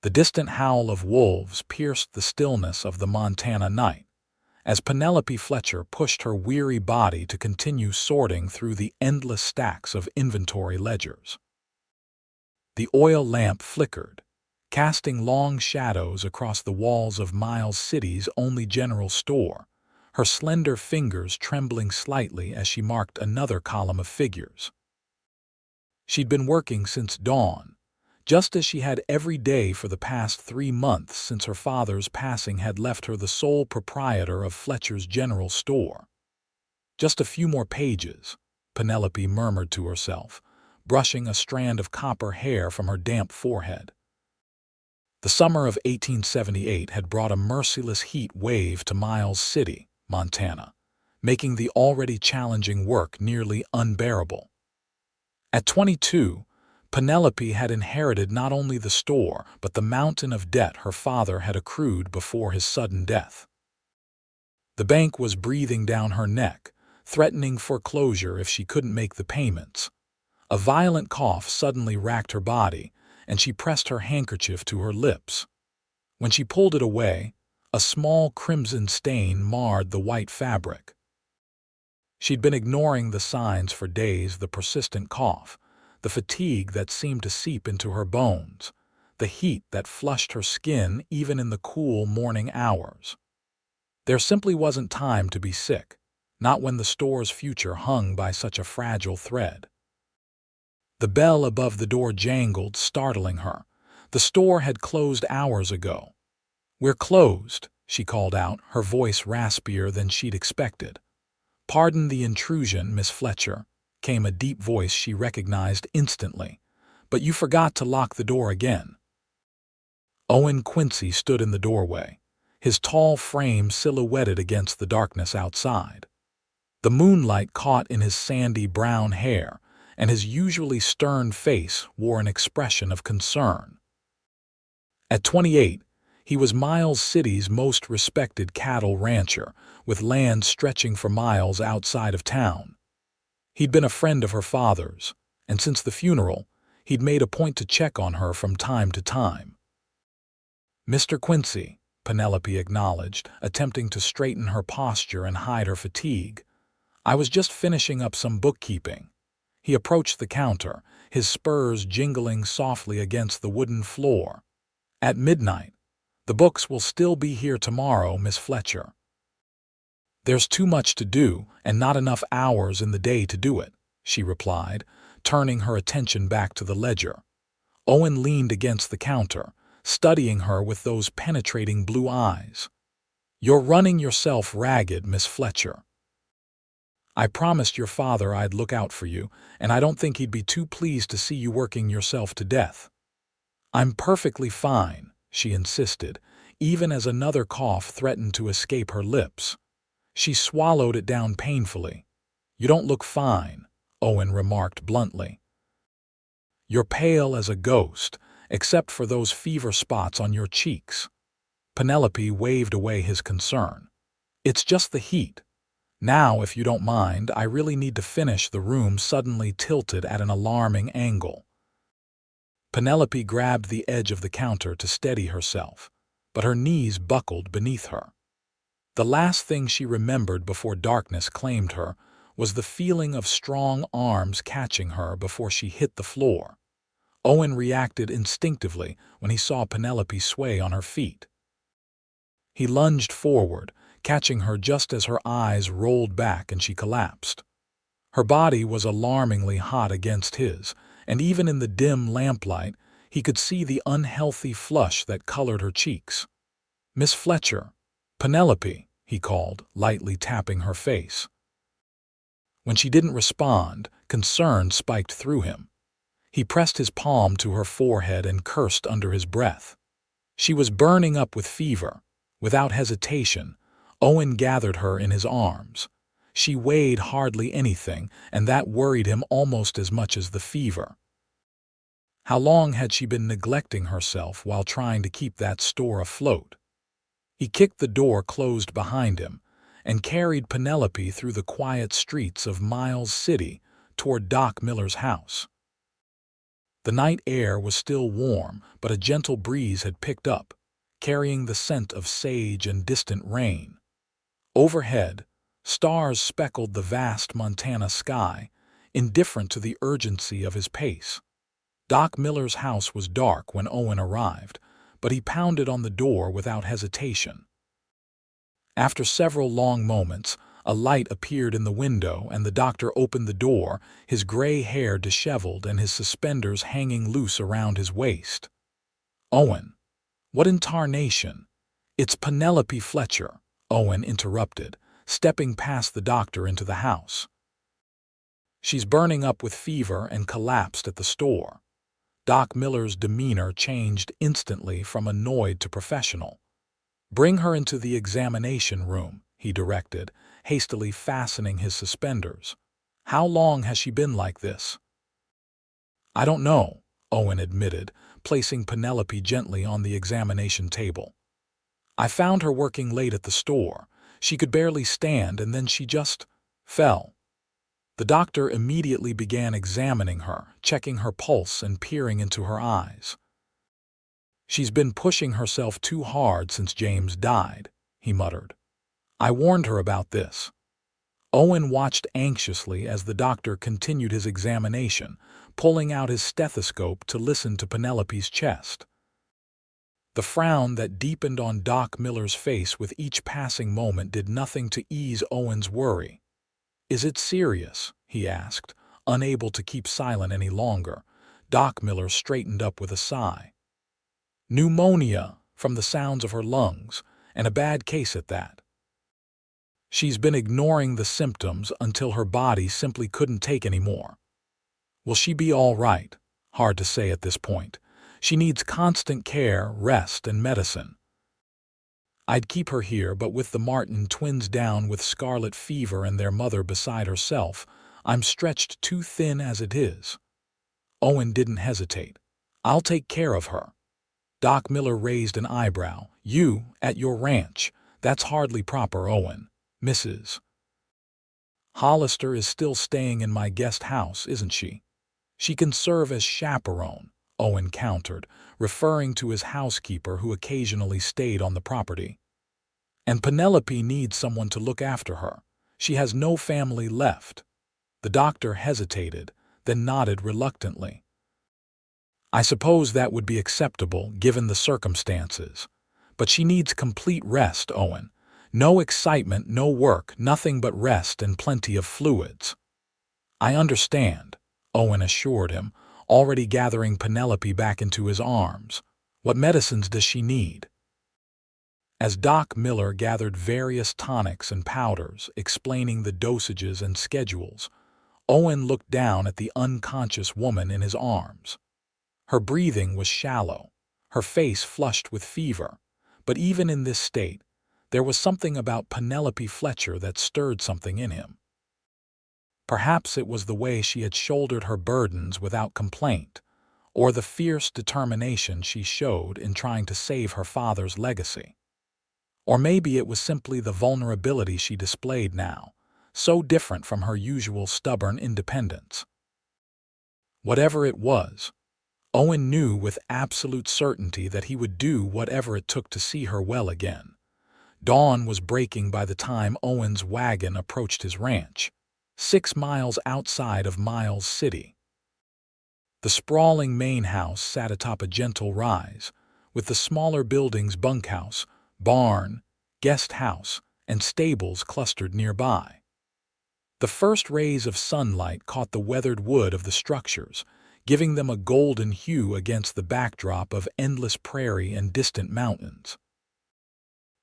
The distant howl of wolves pierced the stillness of the Montana night, as Penelope Fletcher pushed her weary body to continue sorting through the endless stacks of inventory ledgers. The oil lamp flickered, casting long shadows across the walls of Miles City's only general store, her slender fingers trembling slightly as she marked another column of figures. She'd been working since dawn, just as she had every day for the past 3 months since her father's passing had left her the sole proprietor of Fletcher's general store. Just a few more pages, Penelope murmured to herself, brushing a strand of copper hair from her damp forehead. The summer of 1878 had brought a merciless heat wave to Miles City, Montana, making the already challenging work nearly unbearable. At 22, Penelope had inherited not only the store but the mountain of debt her father had accrued before his sudden death. The bank was breathing down her neck, threatening foreclosure if she couldn't make the payments. A violent cough suddenly racked her body, and she pressed her handkerchief to her lips. When she pulled it away, a small crimson stain marred the white fabric. She'd been ignoring the signs for days: the persistent cough, the fatigue that seemed to seep into her bones, the heat that flushed her skin even in the cool morning hours. There simply wasn't time to be sick, not when the store's future hung by such a fragile thread. The bell above the door jangled, startling her. The store had closed hours ago. "We're closed," she called out, her voice raspier than she'd expected. "Pardon the intrusion, Miss Fletcher," came a deep voice she recognized instantly, "but you forgot to lock the door again." Owen Quincy stood in the doorway, his tall frame silhouetted against the darkness outside. The moonlight caught in his sandy brown hair, and his usually stern face wore an expression of concern. At 28, he was Miles City's most respected cattle rancher, with land stretching for miles outside of town. He'd been a friend of her father's, and since the funeral, he'd made a point to check on her from time to time. "Mr. Quincy," Penelope acknowledged, attempting to straighten her posture and hide her fatigue, "I was just finishing up some bookkeeping." He approached the counter, his spurs jingling softly against the wooden floor. "At midnight. The books will still be here tomorrow, Miss Fletcher." "There's too much to do and not enough hours in the day to do it," she replied, turning her attention back to the ledger. Owen leaned against the counter, studying her with those penetrating blue eyes. "You're running yourself ragged, Miss Fletcher. I promised your father I'd look out for you, and I don't think he'd be too pleased to see you working yourself to death." "I'm perfectly fine," she insisted, even as another cough threatened to escape her lips. She swallowed it down painfully. "You don't look fine," Owen remarked bluntly. "You're pale as a ghost, except for those fever spots on your cheeks." Penelope waved away his concern. "It's just the heat. Now, if you don't mind, I really need to finish." The room suddenly tilted at an alarming angle. Penelope grabbed the edge of the counter to steady herself, but her knees buckled beneath her. The last thing she remembered before darkness claimed her was the feeling of strong arms catching her before she hit the floor. Owen reacted instinctively when he saw Penelope sway on her feet. He lunged forward, catching her just as her eyes rolled back and she collapsed. Her body was alarmingly hot against his, and even in the dim lamplight, he could see the unhealthy flush that colored her cheeks. "Miss Fletcher, Penelope," he called, lightly tapping her face. When she didn't respond, concern spiked through him. He pressed his palm to her forehead and cursed under his breath. She was burning up with fever. Without hesitation, Owen gathered her in his arms. She weighed hardly anything, and that worried him almost as much as the fever. How long had she been neglecting herself while trying to keep that store afloat? He kicked the door closed behind him and carried Penelope through the quiet streets of Miles City toward Doc Miller's house. The night air was still warm, but a gentle breeze had picked up, carrying the scent of sage and distant rain. Overhead, stars speckled the vast Montana sky, indifferent to the urgency of his pace. Doc Miller's house was dark when Owen arrived, but he pounded on the door without hesitation. After several long moments, a light appeared in the window and the doctor opened the door, his gray hair disheveled and his suspenders hanging loose around his waist. "Owen, what in tarnation?" "It's Penelope Fletcher," Owen interrupted, stepping past the doctor into the house. "She's burning up with fever and collapsed at the store." Doc Miller's demeanor changed instantly from annoyed to professional. "Bring her into the examination room," he directed, hastily fastening his suspenders. "How long has she been like this?" "I don't know," Owen admitted, placing Penelope gently on the examination table. "I found her working late at the store. She could barely stand and then she just fell." The doctor immediately began examining her, checking her pulse and peering into her eyes. "She's been pushing herself too hard since James died," he muttered. "I warned her about this." Owen watched anxiously as the doctor continued his examination, pulling out his stethoscope to listen to Penelope's chest. The frown that deepened on Doc Miller's face with each passing moment did nothing to ease Owen's worry. "Is it serious?" he asked, unable to keep silent any longer. Doc Miller straightened up with a sigh. "Pneumonia, from the sounds of her lungs, and a bad case at that. She's been ignoring the symptoms until her body simply couldn't take any more. Will she be all right? Hard to say at this point. She needs constant care, rest, and medicine. I'd keep her here, but with the Martin twins down with scarlet fever and their mother beside herself, I'm stretched too thin as it is." Owen didn't hesitate. "I'll take care of her." Doc Miller raised an eyebrow. "You, at your ranch? That's hardly proper, Owen. Mrs. Hollister is still staying in my guest house, isn't she?" "She can serve as chaperone," Owen countered, referring to his housekeeper who occasionally stayed on the property. "And Penelope needs someone to look after her. She has no family left." The doctor hesitated, then nodded reluctantly. "I suppose that would be acceptable given the circumstances. But she needs complete rest, Owen. No excitement, no work, nothing but rest and plenty of fluids." "I understand," Owen assured him, already gathering Penelope back into his arms. "What medicines does she need?" As Doc Miller gathered various tonics and powders, explaining the dosages and schedules, Owen looked down at the unconscious woman in his arms. Her breathing was shallow, her face flushed with fever, but even in this state, there was something about Penelope Fletcher that stirred something in him. Perhaps it was the way she had shouldered her burdens without complaint, or the fierce determination she showed in trying to save her father's legacy. Or maybe it was simply the vulnerability she displayed now, so different from her usual stubborn independence. Whatever it was, Owen knew with absolute certainty that he would do whatever it took to see her well again. Dawn was breaking by the time Owen's wagon approached his ranch, 6 miles outside of Miles City. The sprawling main house sat atop a gentle rise, with the smaller buildings bunkhouse, barn, guest house, and stables clustered nearby. The first rays of sunlight caught the weathered wood of the structures, giving them a golden hue against the backdrop of endless prairie and distant mountains.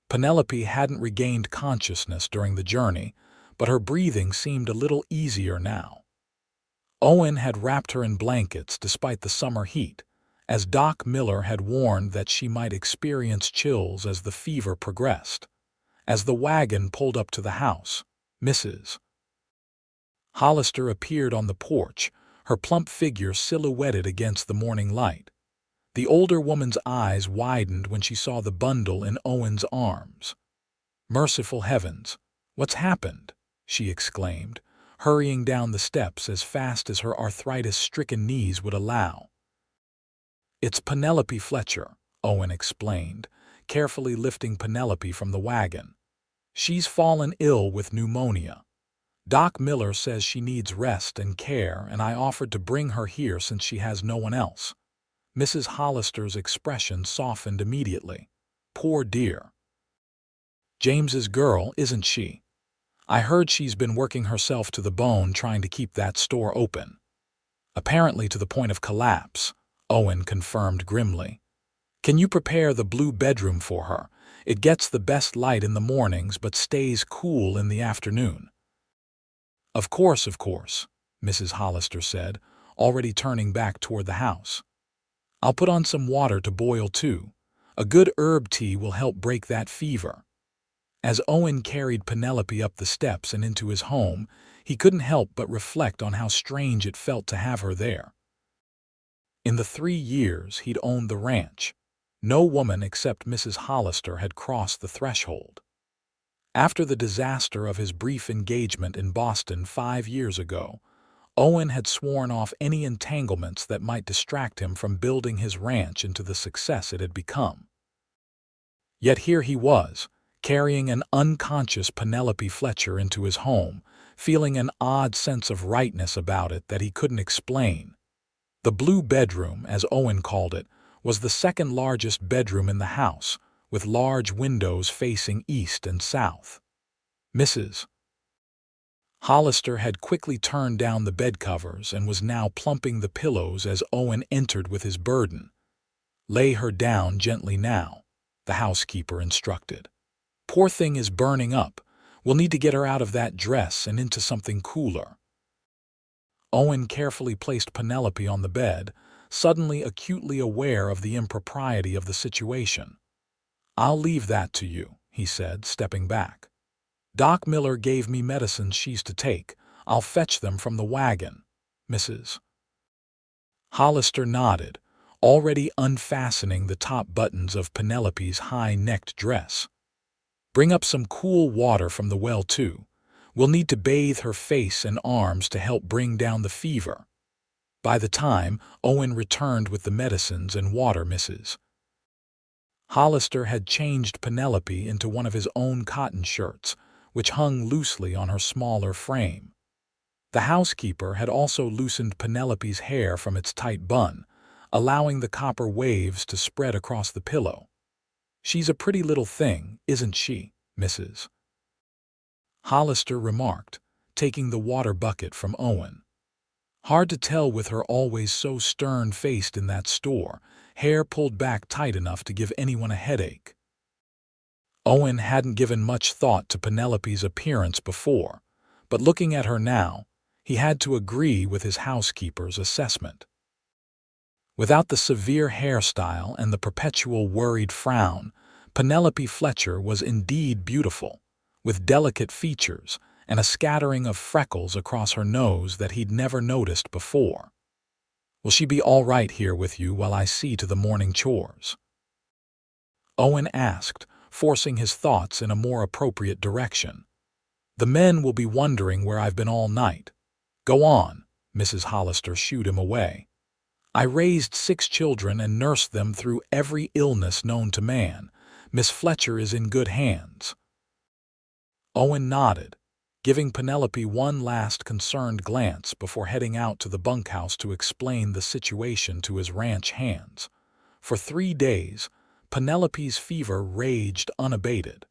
Penelope hadn't regained consciousness during the journey, but her breathing seemed a little easier now. Owen had wrapped her in blankets despite the summer heat, as Doc Miller had warned that she might experience chills as the fever progressed. As the wagon pulled up to the house, Mrs. Hollister appeared on the porch, her plump figure silhouetted against the morning light. The older woman's eyes widened when she saw the bundle in Owen's arms. "Merciful heavens, what's happened?" she exclaimed, hurrying down the steps as fast as her arthritis-stricken knees would allow. "It's Penelope Fletcher," Owen explained, carefully lifting Penelope from the wagon. "She's fallen ill with pneumonia. Doc Miller says she needs rest and care, and I offered to bring her here since she has no one else." Mrs. Hollister's expression softened immediately. "Poor dear. James's girl, isn't she? I heard she's been working herself to the bone trying to keep that store open." "Apparently to the point of collapse," Owen confirmed grimly. "Can you prepare the blue bedroom for her? It gets the best light in the mornings but stays cool in the afternoon." Of course," Mrs. Hollister said, already turning back toward the house. "I'll put on some water to boil too. A good herb tea will help break that fever." As Owen carried Penelope up the steps and into his home, he couldn't help but reflect on how strange it felt to have her there. In the 3 years he'd owned the ranch, no woman except Mrs. Hollister had crossed the threshold. After the disaster of his brief engagement in Boston 5 years ago, Owen had sworn off any entanglements that might distract him from building his ranch into the success it had become. Yet here he was, carrying an unconscious Penelope Fletcher into his home, feeling an odd sense of rightness about it that he couldn't explain. The blue bedroom, as Owen called it, was the second largest bedroom in the house, with large windows facing east and south. Mrs. Hollister had quickly turned down the bed covers and was now plumping the pillows as Owen entered with his burden. "Lay her down gently now," the housekeeper instructed. "Poor thing is burning up. We'll need to get her out of that dress and into something cooler." Owen carefully placed Penelope on the bed, suddenly acutely aware of the impropriety of the situation. "I'll leave that to you," he said, stepping back. "Doc Miller gave me medicines she's to take. I'll fetch them from the wagon." Mrs. Hollister nodded, already unfastening the top buttons of Penelope's high-necked dress. "Bring up some cool water from the well, too. We'll need to bathe her face and arms to help bring down the fever." By the time Owen returned with the medicines and water, Mrs. Hollister had changed Penelope into one of his own cotton shirts, which hung loosely on her smaller frame. The housekeeper had also loosened Penelope's hair from its tight bun, allowing the copper waves to spread across the pillow. "She's a pretty little thing, isn't she, Mrs. Hollister remarked, taking the water bucket from Owen. "Hard to tell with her always so stern-faced in that store, hair pulled back tight enough to give anyone a headache." Owen hadn't given much thought to Penelope's appearance before, but looking at her now, he had to agree with his housekeeper's assessment. Without the severe hairstyle and the perpetual worried frown, Penelope Fletcher was indeed beautiful, with delicate features and a scattering of freckles across her nose that he'd never noticed before. "Will she be all right here with you while I see to the morning chores?" Owen asked, forcing his thoughts in a more appropriate direction. "The men will be wondering where I've been all night." "Go on," Mrs. Hollister shooed him away. "I raised 6 children and nursed them through every illness known to man. Miss Fletcher is in good hands." Owen nodded, giving Penelope one last concerned glance before heading out to the bunkhouse to explain the situation to his ranch hands. For 3 days, Penelope's fever raged unabated.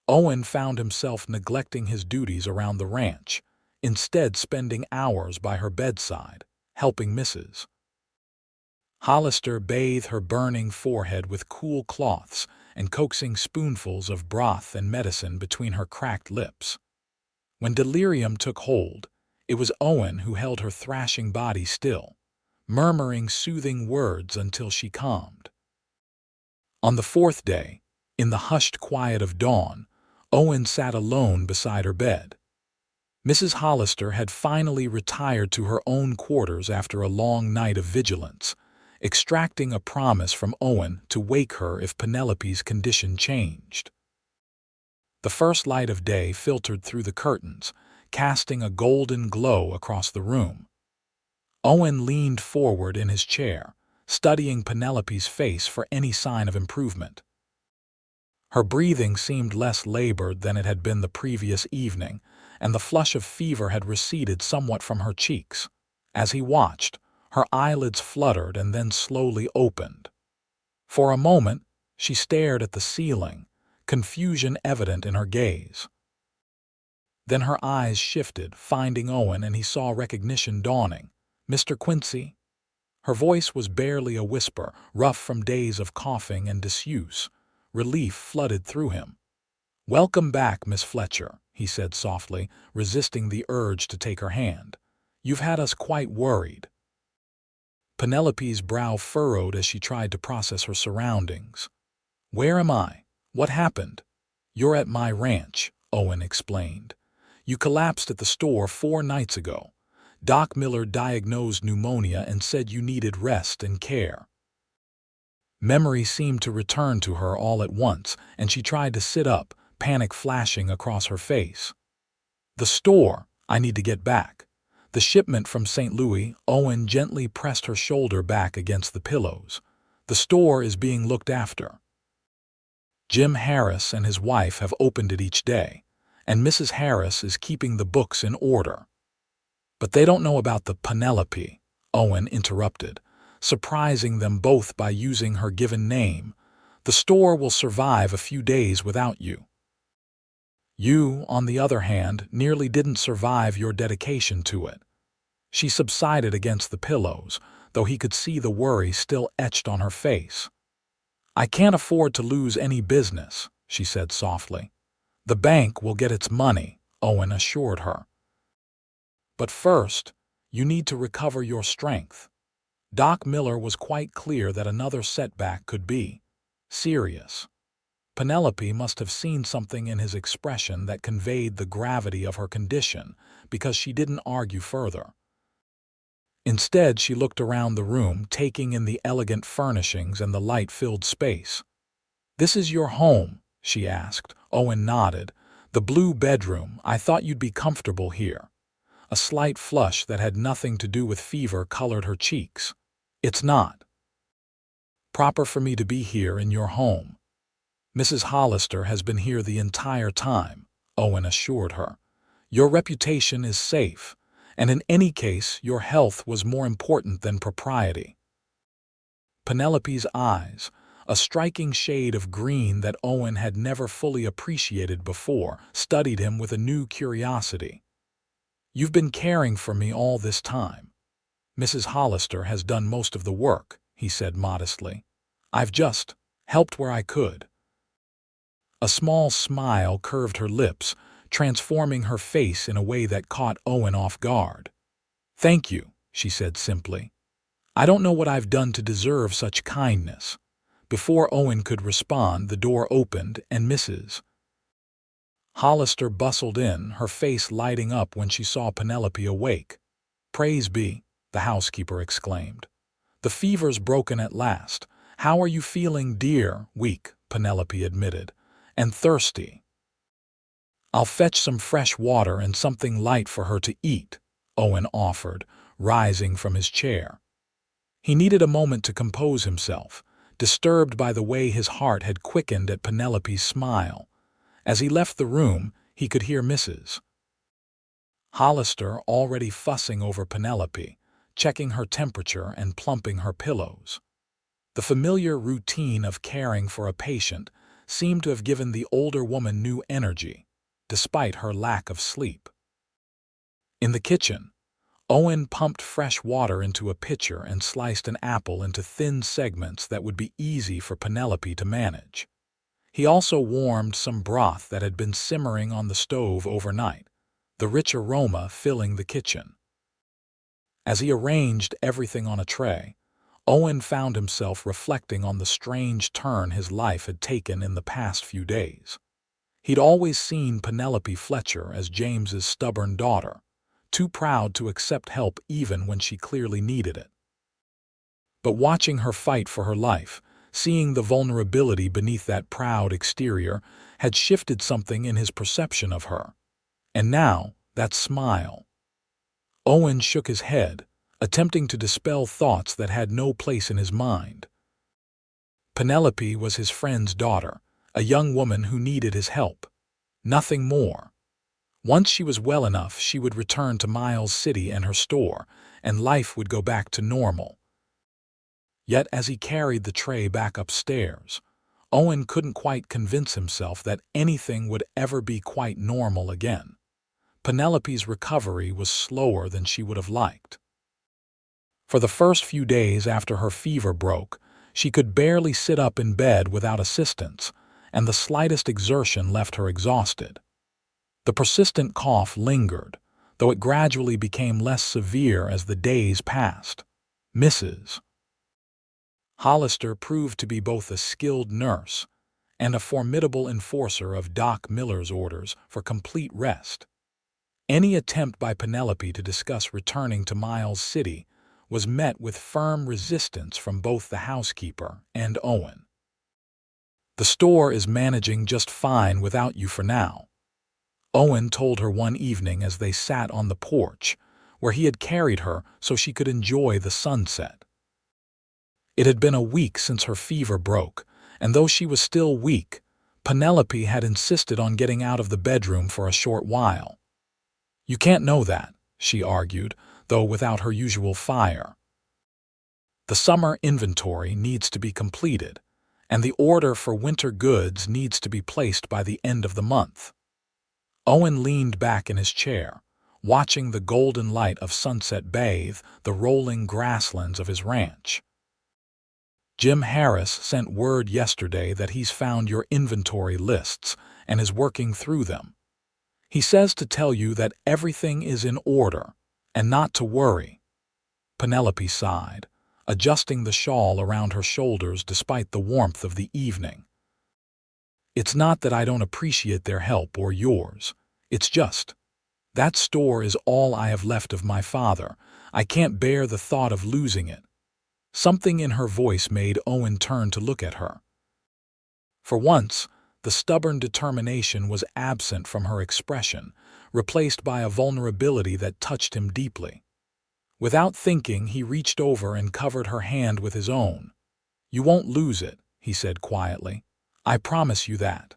Owen found himself neglecting his duties around the ranch, instead spending hours by her bedside, helping Mrs. Hollister bathe her burning forehead with cool cloths and coaxing spoonfuls of broth and medicine between her cracked lips. When delirium took hold, it was Owen who held her thrashing body still, murmuring soothing words until she calmed. On the 4th day, in the hushed quiet of dawn, Owen sat alone beside her bed. Mrs. Hollister had finally retired to her own quarters after a long night of vigilance, extracting a promise from Owen to wake her if Penelope's condition changed. The first light of day filtered through the curtains, casting a golden glow across the room. Owen leaned forward in his chair, studying Penelope's face for any sign of improvement. Her breathing seemed less labored than it had been the previous evening, and the flush of fever had receded somewhat from her cheeks. As he watched, her eyelids fluttered and then slowly opened. For a moment, she stared at the ceiling, confusion evident in her gaze. Then her eyes shifted, finding Owen, and he saw recognition dawning. "Mr. Quincy?" Her voice was barely a whisper, rough from days of coughing and disuse. Relief flooded through him. "Welcome back, Miss Fletcher," he said softly, resisting the urge to take her hand. "You've had us quite worried." Penelope's brow furrowed as she tried to process her surroundings. "Where am I? What happened?" "You're at my ranch," Owen explained. "You collapsed at the store 4 nights ago. Doc Miller diagnosed pneumonia and said you needed rest and care." Memory seemed to return to her all at once, and she tried to sit up, panic flashing across her face. "The store, I need to get back. The shipment from St. Louis." Owen gently pressed her shoulder back against the pillows. "The store is being looked after. Jim Harris and his wife have opened it each day, and Mrs. Harris is keeping the books in order." "But they don't know about the Penelope," Owen interrupted, surprising them both by using her given name. "The store will survive a few days without you. You, on the other hand, nearly didn't survive your dedication to it." She subsided against the pillows, though he could see the worry still etched on her face. "I can't afford to lose any business," she said softly. "The bank will get its money," Owen assured her. "But first, you need to recover your strength." Doc Miller was quite clear that another setback could be serious. Penelope must have seen something in his expression that conveyed the gravity of her condition, because she didn't argue further. Instead, she looked around the room, taking in the elegant furnishings and the light-filled space. "This is your home?" she asked. Owen nodded. "The blue bedroom. I thought you'd be comfortable here." A slight flush that had nothing to do with fever colored her cheeks. "It's not proper for me to be here in your home. Mrs. Hollister has been here the entire time," Owen assured her. "Your reputation is safe, and in any case your health was more important than propriety." Penelope's eyes, a striking shade of green that Owen had never fully appreciated before, studied him with a new curiosity. "You've been caring for me all this time. Mrs. Hollister has done most of the work," he said modestly. "I've just helped where I could." A small smile curved her lips, transforming her face in a way that caught Owen off guard. "Thank you," she said simply. "I don't know what I've done to deserve such kindness." Before Owen could respond, the door opened and Mrs. Hollister bustled in, her face lighting up when she saw Penelope awake. "Praise be," the housekeeper exclaimed. "The fever's broken at last. How are you feeling, dear?" "Weak," Penelope admitted, "and thirsty." "I'll fetch some fresh water and something light for her to eat," Owen offered, rising from his chair. He needed a moment to compose himself, disturbed by the way his heart had quickened at Penelope's smile. As he left the room, he could hear Mrs. Hollister already fussing over Penelope, checking her temperature and plumping her pillows. The familiar routine of caring for a patient seemed to have given the older woman new energy, despite her lack of sleep. In the kitchen, Owen pumped fresh water into a pitcher and sliced an apple into thin segments that would be easy for Penelope to manage. He also warmed some broth that had been simmering on the stove overnight, the rich aroma filling the kitchen. As he arranged everything on a tray, Owen found himself reflecting on the strange turn his life had taken in the past few days. He'd always seen Penelope Fletcher as James's stubborn daughter, too proud to accept help even when she clearly needed it. But watching her fight for her life, seeing the vulnerability beneath that proud exterior, had shifted something in his perception of her. And now, that smile. Owen shook his head, attempting to dispel thoughts that had no place in his mind. Penelope was his friend's daughter, a young woman who needed his help. Nothing more. Once she was well enough, she would return to Miles City and her store, and life would go back to normal. Yet as he carried the tray back upstairs, Owen couldn't quite convince himself that anything would ever be quite normal again. Penelope's recovery was slower than she would have liked. For the first few days after her fever broke, she could barely sit up in bed without assistance, and the slightest exertion left her exhausted. The persistent cough lingered, though it gradually became less severe as the days passed. Mrs. Hollister proved to be both a skilled nurse and a formidable enforcer of Doc Miller's orders for complete rest. Any attempt by Penelope to discuss returning to Miles City was met with firm resistance from both the housekeeper and Owen. "The store is managing just fine without you for now," Owen told her one evening as they sat on the porch, where he had carried her so she could enjoy the sunset. It had been a week since her fever broke, and though she was still weak, Penelope had insisted on getting out of the bedroom for a short while. "You can't know that," she argued, though without her usual fire. "The summer inventory needs to be completed, and the order for winter goods needs to be placed by the end of the month." Owen leaned back in his chair, watching the golden light of sunset bathe the rolling grasslands of his ranch. "Jim Harris sent word yesterday that he's found your inventory lists and is working through them. He says to tell you that everything is in order and not to worry." Penelope sighed, adjusting the shawl around her shoulders despite the warmth of the evening. "It's not that I don't appreciate their help or yours. It's just, that store is all I have left of my father. I can't bear the thought of losing it." Something in her voice made Owen turn to look at her. For once, the stubborn determination was absent from her expression, replaced by a vulnerability that touched him deeply. Without thinking, he reached over and covered her hand with his own. "You won't lose it," he said quietly. "I promise you that."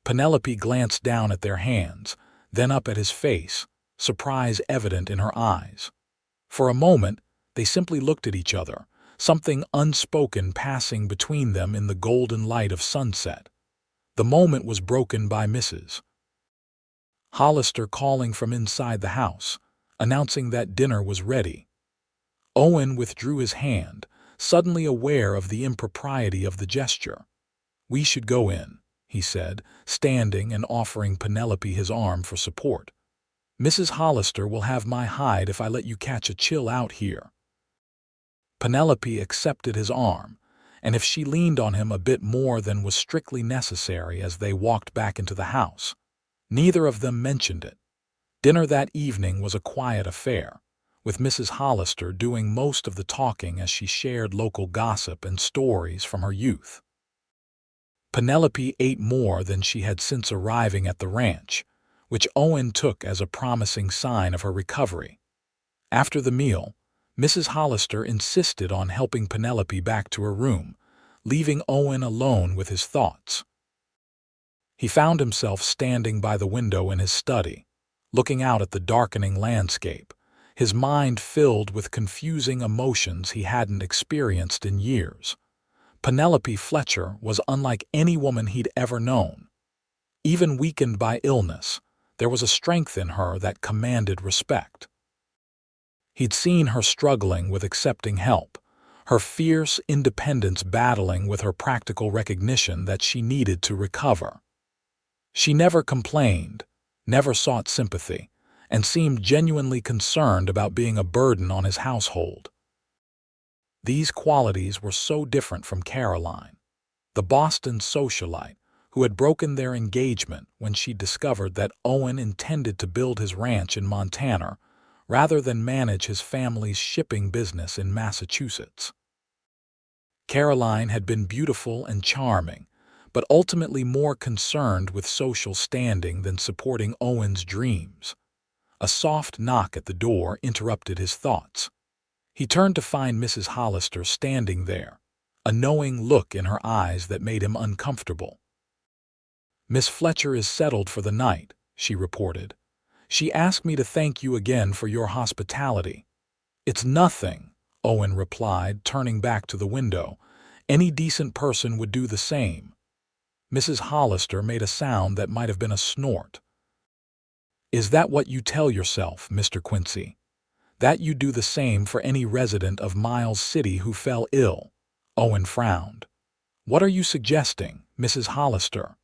Penelope glanced down at their hands, then up at his face, surprise evident in her eyes. For a moment, they simply looked at each other, something unspoken passing between them in the golden light of sunset. The moment was broken by Mrs. Hollister calling from inside the house, announcing that dinner was ready. Owen withdrew his hand, suddenly aware of the impropriety of the gesture. "We should go in," he said, standing and offering Penelope his arm for support. "Mrs. Hollister will have my hide if I let you catch a chill out here." Penelope accepted his arm, and if she leaned on him a bit more than was strictly necessary as they walked back into the house, neither of them mentioned it. Dinner that evening was a quiet affair, with Mrs. Hollister doing most of the talking as she shared local gossip and stories from her youth. Penelope ate more than she had since arriving at the ranch, which Owen took as a promising sign of her recovery. After the meal, Mrs. Hollister insisted on helping Penelope back to her room, leaving Owen alone with his thoughts. He found himself standing by the window in his study, looking out at the darkening landscape, his mind filled with confusing emotions he hadn't experienced in years. Penelope Fletcher was unlike any woman he'd ever known. Even weakened by illness, there was a strength in her that commanded respect. He'd seen her struggling with accepting help, her fierce independence battling with her practical recognition that she needed to recover. She never complained, never sought sympathy, and seemed genuinely concerned about being a burden on his household. These qualities were so different from Caroline, the Boston socialite who had broken their engagement when she discovered that Owen intended to build his ranch in Montana rather than manage his family's shipping business in Massachusetts. Caroline had been beautiful and charming, but ultimately more concerned with social standing than supporting Owen's dreams. A soft knock at the door interrupted his thoughts. He turned to find Mrs. Hollister standing there, a knowing look in her eyes that made him uncomfortable. "Miss Fletcher is settled for the night," she reported. "She asked me to thank you again for your hospitality." "It's nothing," Owen replied, turning back to the window. "Any decent person would do the same." Mrs. Hollister made a sound that might have been a snort. "Is that what you tell yourself, Mr. Quincy? That you do the same for any resident of Miles City who fell ill?" Owen frowned. "What are you suggesting, Mrs. Hollister?"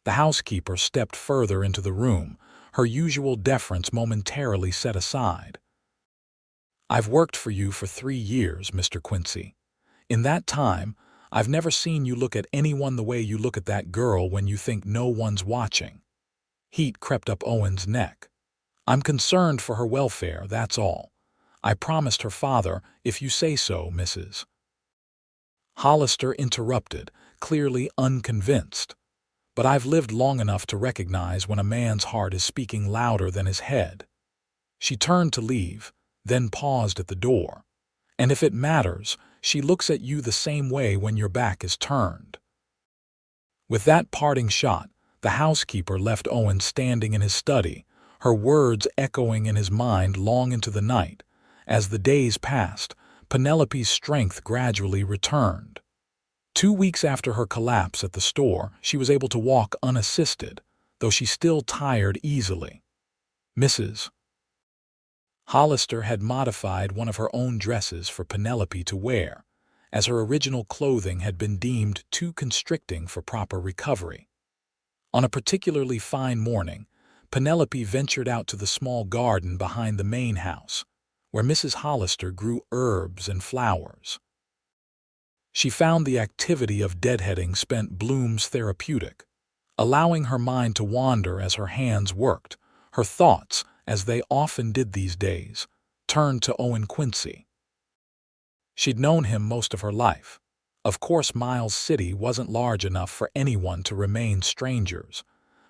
The housekeeper stepped further into the room, her usual deference momentarily set aside. "I've worked for you for 3 years, Mr. Quincy. In that time, I've never seen you look at anyone the way you look at that girl when you think no one's watching." Heat crept up Owen's neck. "I'm concerned for her welfare, that's all. I promised her father, if you say so, Mrs." Hollister interrupted, clearly unconvinced. "But I've lived long enough to recognize when a man's heart is speaking louder than his head." She turned to leave, then paused at the door. "And if it matters, she looks at you the same way when your back is turned." With that parting shot, the housekeeper left Owen standing in his study, her words echoing in his mind long into the night. As the days passed, Penelope's strength gradually returned. 2 weeks after her collapse at the store, she was able to walk unassisted, though she still tired easily. Mrs. Hollister had modified one of her own dresses for Penelope to wear, as her original clothing had been deemed too constricting for proper recovery. On a particularly fine morning, Penelope ventured out to the small garden behind the main house, where Mrs. Hollister grew herbs and flowers. She found the activity of deadheading spent blooms therapeutic, allowing her mind to wander as her hands worked. Her thoughts, as they often did these days, turned to Owen Quincy. She'd known him most of her life. Of course, Miles City wasn't large enough for anyone to remain strangers,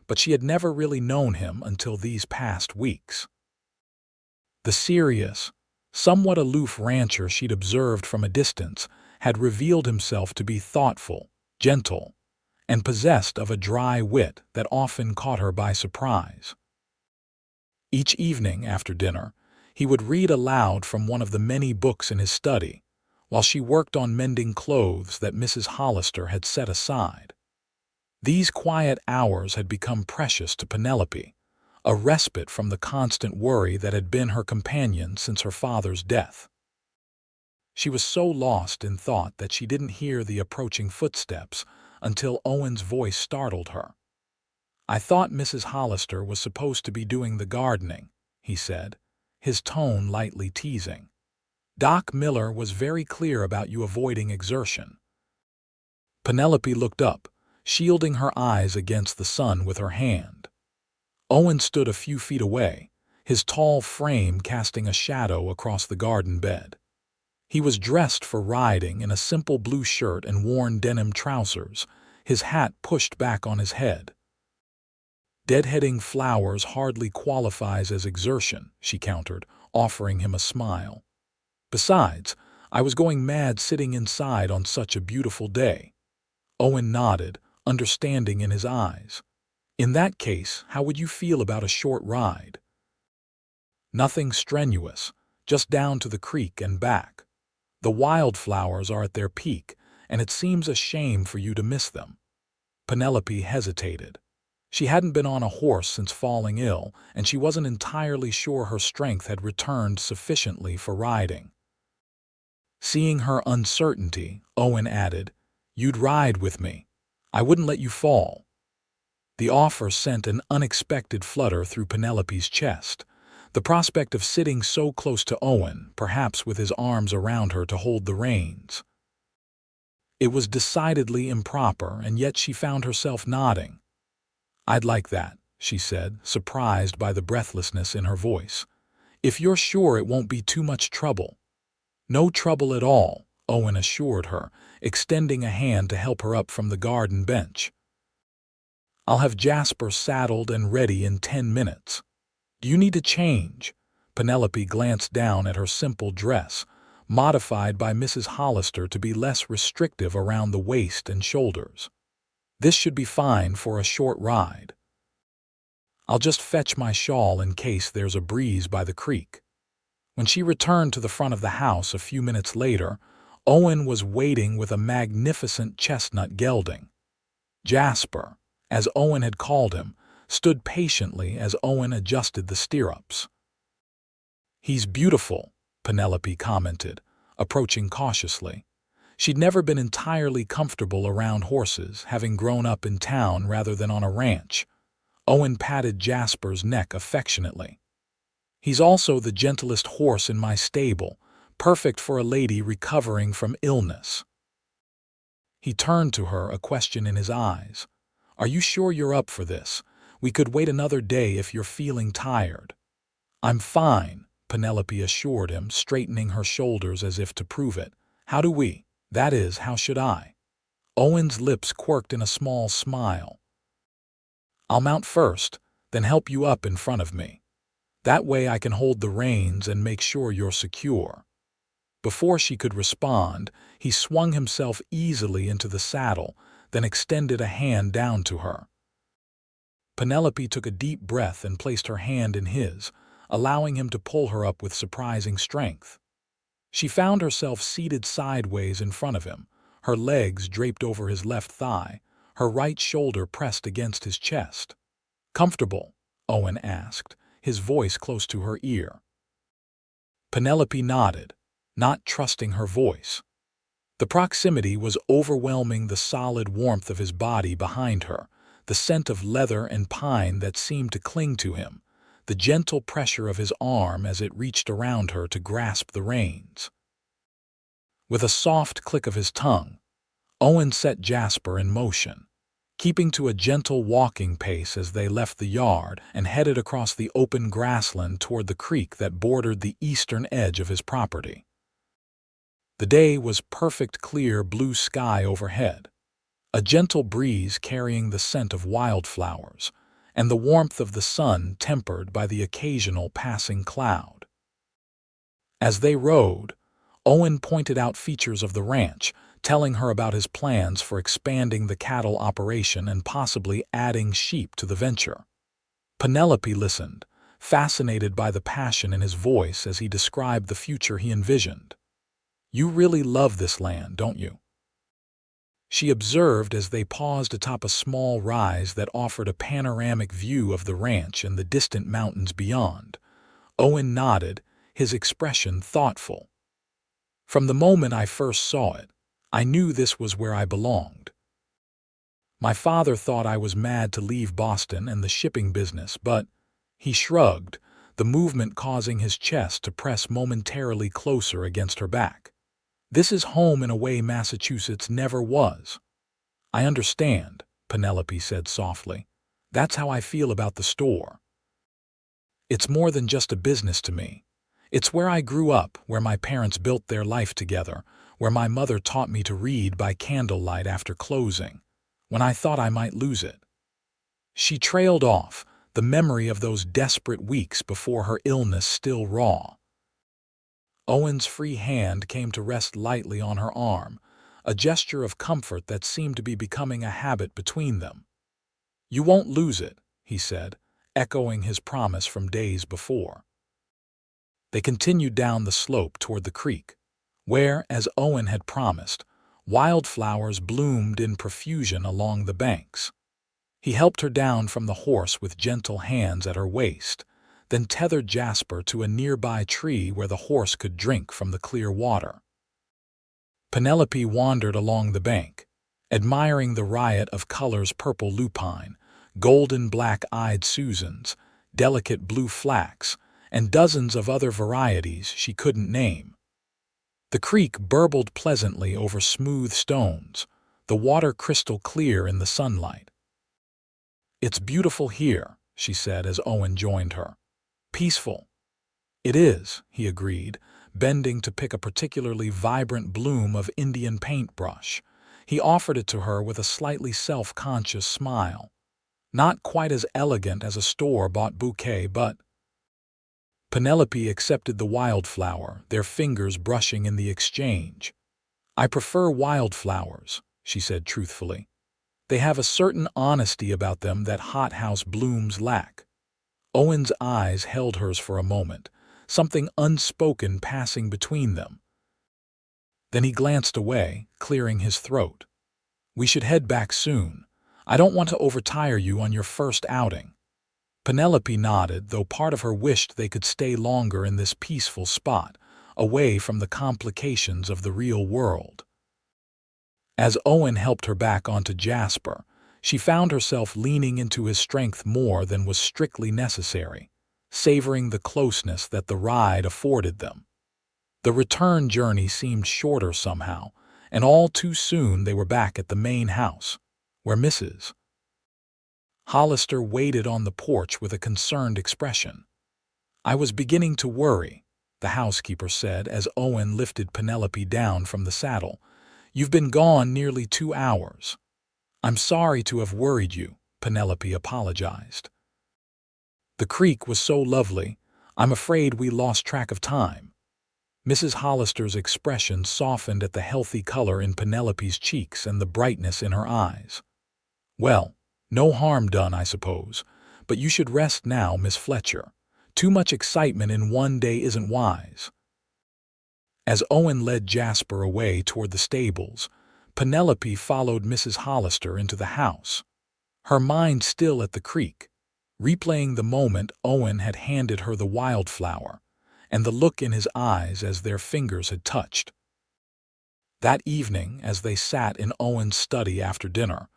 but she had never really known him until these past weeks. The serious, somewhat aloof rancher she'd observed from a distance had revealed himself to be thoughtful, gentle, and possessed of a dry wit that often caught her by surprise. Each evening after dinner, he would read aloud from one of the many books in his study, while she worked on mending clothes that Mrs. Hollister had set aside. These quiet hours had become precious to Penelope, a respite from the constant worry that had been her companion since her father's death. She was so lost in thought that she didn't hear the approaching footsteps until Owen's voice startled her. "I thought Mrs. Hollister was supposed to be doing the gardening," he said, his tone lightly teasing. "Doc Miller was very clear about you avoiding exertion." Penelope looked up, shielding her eyes against the sun with her hand. Owen stood a few feet away, his tall frame casting a shadow across the garden bed. He was dressed for riding in a simple blue shirt and worn denim trousers, his hat pushed back on his head. "Deadheading flowers hardly qualifies as exertion," she countered, offering him a smile. "Besides, I was going mad sitting inside on such a beautiful day." Owen nodded, understanding in his eyes. "In that case, how would you feel about a short ride?" "Nothing strenuous, just down to the creek and back. The wildflowers are at their peak, and it seems a shame for you to miss them." Penelope hesitated. She hadn't been on a horse since falling ill, and she wasn't entirely sure her strength had returned sufficiently for riding. Seeing her uncertainty, Owen added, "You'd ride with me. I wouldn't let you fall." The offer sent an unexpected flutter through Penelope's chest. The prospect of sitting so close to Owen, perhaps with his arms around her to hold the reins. It was decidedly improper, and yet she found herself nodding. "I'd like that," she said, surprised by the breathlessness in her voice. "If you're sure it won't be too much trouble." "No trouble at all," Owen assured her, extending a hand to help her up from the garden bench. "I'll have Jasper saddled and ready in 10 minutes. Do you need to change? Penelope glanced down at her simple dress, modified by Mrs. Hollister to be less restrictive around the waist and shoulders. This should be fine for a short ride. I'll just fetch my shawl in case there's a breeze by the creek. When she returned to the front of the house a few minutes later, Owen was waiting with a magnificent chestnut gelding. Jasper, as Owen had called him, stood patiently as Owen adjusted the stirrups. "He's beautiful," Penelope commented, approaching cautiously. She'd never been entirely comfortable around horses, having grown up in town rather than on a ranch. Owen patted Jasper's neck affectionately. "He's also the gentlest horse in my stable, perfect for a lady recovering from illness." He turned to her, a question in his eyes. "Are you sure you're up for this? We could wait another day if you're feeling tired." "I'm fine," Penelope assured him, straightening her shoulders as if to prove it. That is, how should I?" Owen's lips quirked in a small smile. "I'll mount first, then help you up in front of me. That way I can hold the reins and make sure you're secure." Before she could respond, he swung himself easily into the saddle, then extended a hand down to her. Penelope took a deep breath and placed her hand in his, allowing him to pull her up with surprising strength. She found herself seated sideways in front of him, her legs draped over his left thigh, her right shoulder pressed against his chest. "Comfortable?" Owen asked, his voice close to her ear. Penelope nodded, not trusting her voice. The proximity was overwhelming, the solid warmth of his body behind her, the scent of leather and pine that seemed to cling to him, the gentle pressure of his arm as it reached around her to grasp the reins. With a soft click of his tongue, Owen set Jasper in motion, keeping to a gentle walking pace as they left the yard and headed across the open grassland toward the creek that bordered the eastern edge of his property. The day was perfect, clear blue sky overhead, a gentle breeze carrying the scent of wildflowers, and the warmth of the sun tempered by the occasional passing cloud. As they rode, Owen pointed out features of the ranch, telling her about his plans for expanding the cattle operation and possibly adding sheep to the venture. Penelope listened, fascinated by the passion in his voice as he described the future he envisioned. "You really love this land, don't you?" she observed as they paused atop a small rise that offered a panoramic view of the ranch and the distant mountains beyond. Owen nodded, his expression thoughtful. "From the moment I first saw it, I knew this was where I belonged. My father thought I was mad to leave Boston and the shipping business, but," he shrugged, the movement causing his chest to press momentarily closer against her back. "This is home in a way Massachusetts never was." "I understand," Penelope said softly. "That's how I feel about the store. It's more than just a business to me. It's where I grew up, where my parents built their life together, where my mother taught me to read by candlelight after closing, when I thought I might lose it." She trailed off, the memory of those desperate weeks before her illness still raw. Owen's free hand came to rest lightly on her arm, a gesture of comfort that seemed to be becoming a habit between them. "You won't lose it," he said, echoing his promise from days before. They continued down the slope toward the creek, where, as Owen had promised, wildflowers bloomed in profusion along the banks. He helped her down from the horse with gentle hands at her waist, then tethered Jasper to a nearby tree where the horse could drink from the clear water. Penelope wandered along the bank, admiring the riot of colors: purple lupine, golden black-eyed Susans, delicate blue flax, and dozens of other varieties she couldn't name. The creek burbled pleasantly over smooth stones, the water crystal clear in the sunlight. "It's beautiful here," she said as Owen joined her. "Peaceful." "It is," he agreed, bending to pick a particularly vibrant bloom of Indian paintbrush. He offered it to her with a slightly self-conscious smile. "Not quite as elegant as a store-bought bouquet, but Penelope accepted the wildflower, their fingers brushing in the exchange. "I prefer wildflowers," she said truthfully. "They have a certain honesty about them that hothouse blooms lack." Owen's eyes held hers for a moment, something unspoken passing between them. Then he glanced away, clearing his throat. "We should head back soon. I don't want to overtire you on your first outing." Penelope nodded, though part of her wished they could stay longer in this peaceful spot, away from the complications of the real world. As Owen helped her back onto Jasper, she found herself leaning into his strength more than was strictly necessary, savoring the closeness that the ride afforded them. The return journey seemed shorter somehow, and all too soon they were back at the main house, where Mrs. Hollister waited on the porch with a concerned expression. "I was beginning to worry," the housekeeper said as Owen lifted Penelope down from the saddle. "You've been gone nearly 2 hours." "I'm sorry to have worried you," Penelope apologized. "The creek was so lovely, I'm afraid we lost track of time." Mrs. Hollister's expression softened at the healthy color in Penelope's cheeks and the brightness in her eyes. "Well, no harm done, I suppose, but you should rest now, Miss Fletcher. Too much excitement in one day isn't wise." As Owen led Jasper away toward the stables, Penelope followed Mrs. Hollister into the house, her mind still at the creek, replaying the moment Owen had handed her the wildflower and the look in his eyes as their fingers had touched. That evening, as they sat in Owen's study after dinner,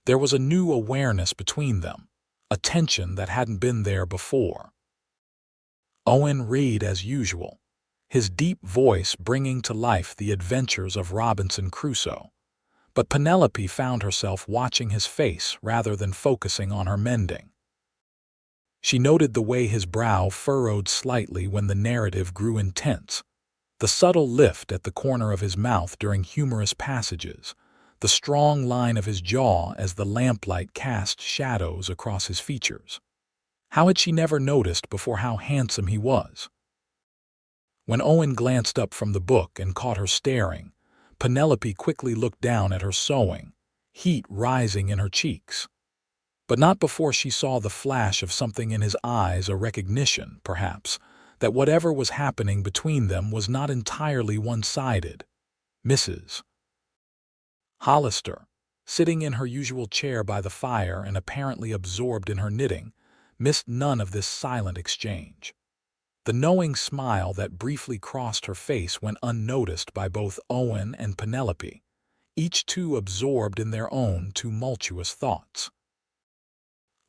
there was a new awareness between them, a tension that hadn't been there before. Owen read as usual, his deep voice bringing to life the adventures of Robinson Crusoe. But Penelope found herself watching his face rather than focusing on her mending. She noted the way his brow furrowed slightly when the narrative grew intense, the subtle lift at the corner of his mouth during humorous passages, the strong line of his jaw as the lamplight cast shadows across his features. How had she never noticed before how handsome he was? When Owen glanced up from the book and caught her staring, Penelope quickly looked down at her sewing, heat rising in her cheeks. But not before she saw the flash of something in his eyes, a recognition, perhaps, that whatever was happening between them was not entirely one-sided. Mrs. Hollister, sitting in her usual chair by the fire and apparently absorbed in her knitting, missed none of this silent exchange. The knowing smile that briefly crossed her face went unnoticed by both Owen and Penelope, each two absorbed in their own tumultuous thoughts.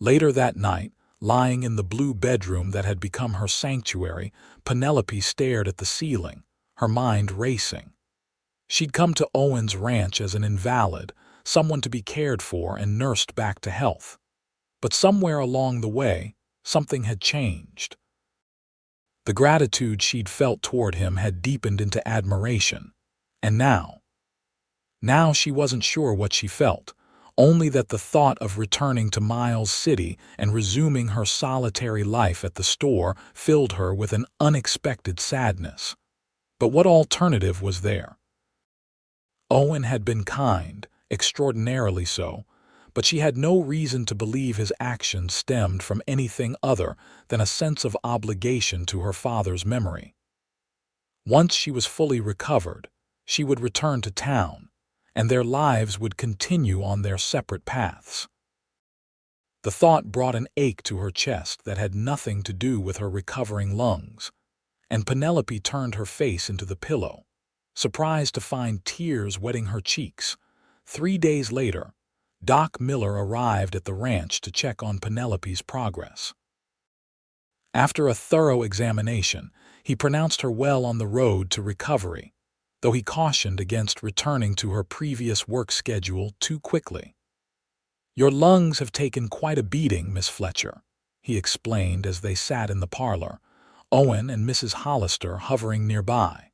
Later that night, lying in the blue bedroom that had become her sanctuary, Penelope stared at the ceiling, her mind racing. She'd come to Owen's ranch as an invalid, someone to be cared for and nursed back to health. But somewhere along the way, something had changed. The gratitude she'd felt toward him had deepened into admiration. And now she wasn't sure what she felt, only that the thought of returning to Miles City and resuming her solitary life at the store filled her with an unexpected sadness. But what alternative was there? Owen had been kind, extraordinarily so, but she had no reason to believe his actions stemmed from anything other than a sense of obligation to her father's memory. Once she was fully recovered, she would return to town, and their lives would continue on their separate paths. The thought brought an ache to her chest that had nothing to do with her recovering lungs, and Penelope turned her face into the pillow, surprised to find tears wetting her cheeks. 3 days later, Doc Miller arrived at the ranch to check on Penelope's progress. After a thorough examination, he pronounced her well on the road to recovery, though he cautioned against returning to her previous work schedule too quickly. "Your lungs have taken quite a beating, Miss Fletcher," he explained as they sat in the parlor, Owen and Mrs. Hollister hovering nearby.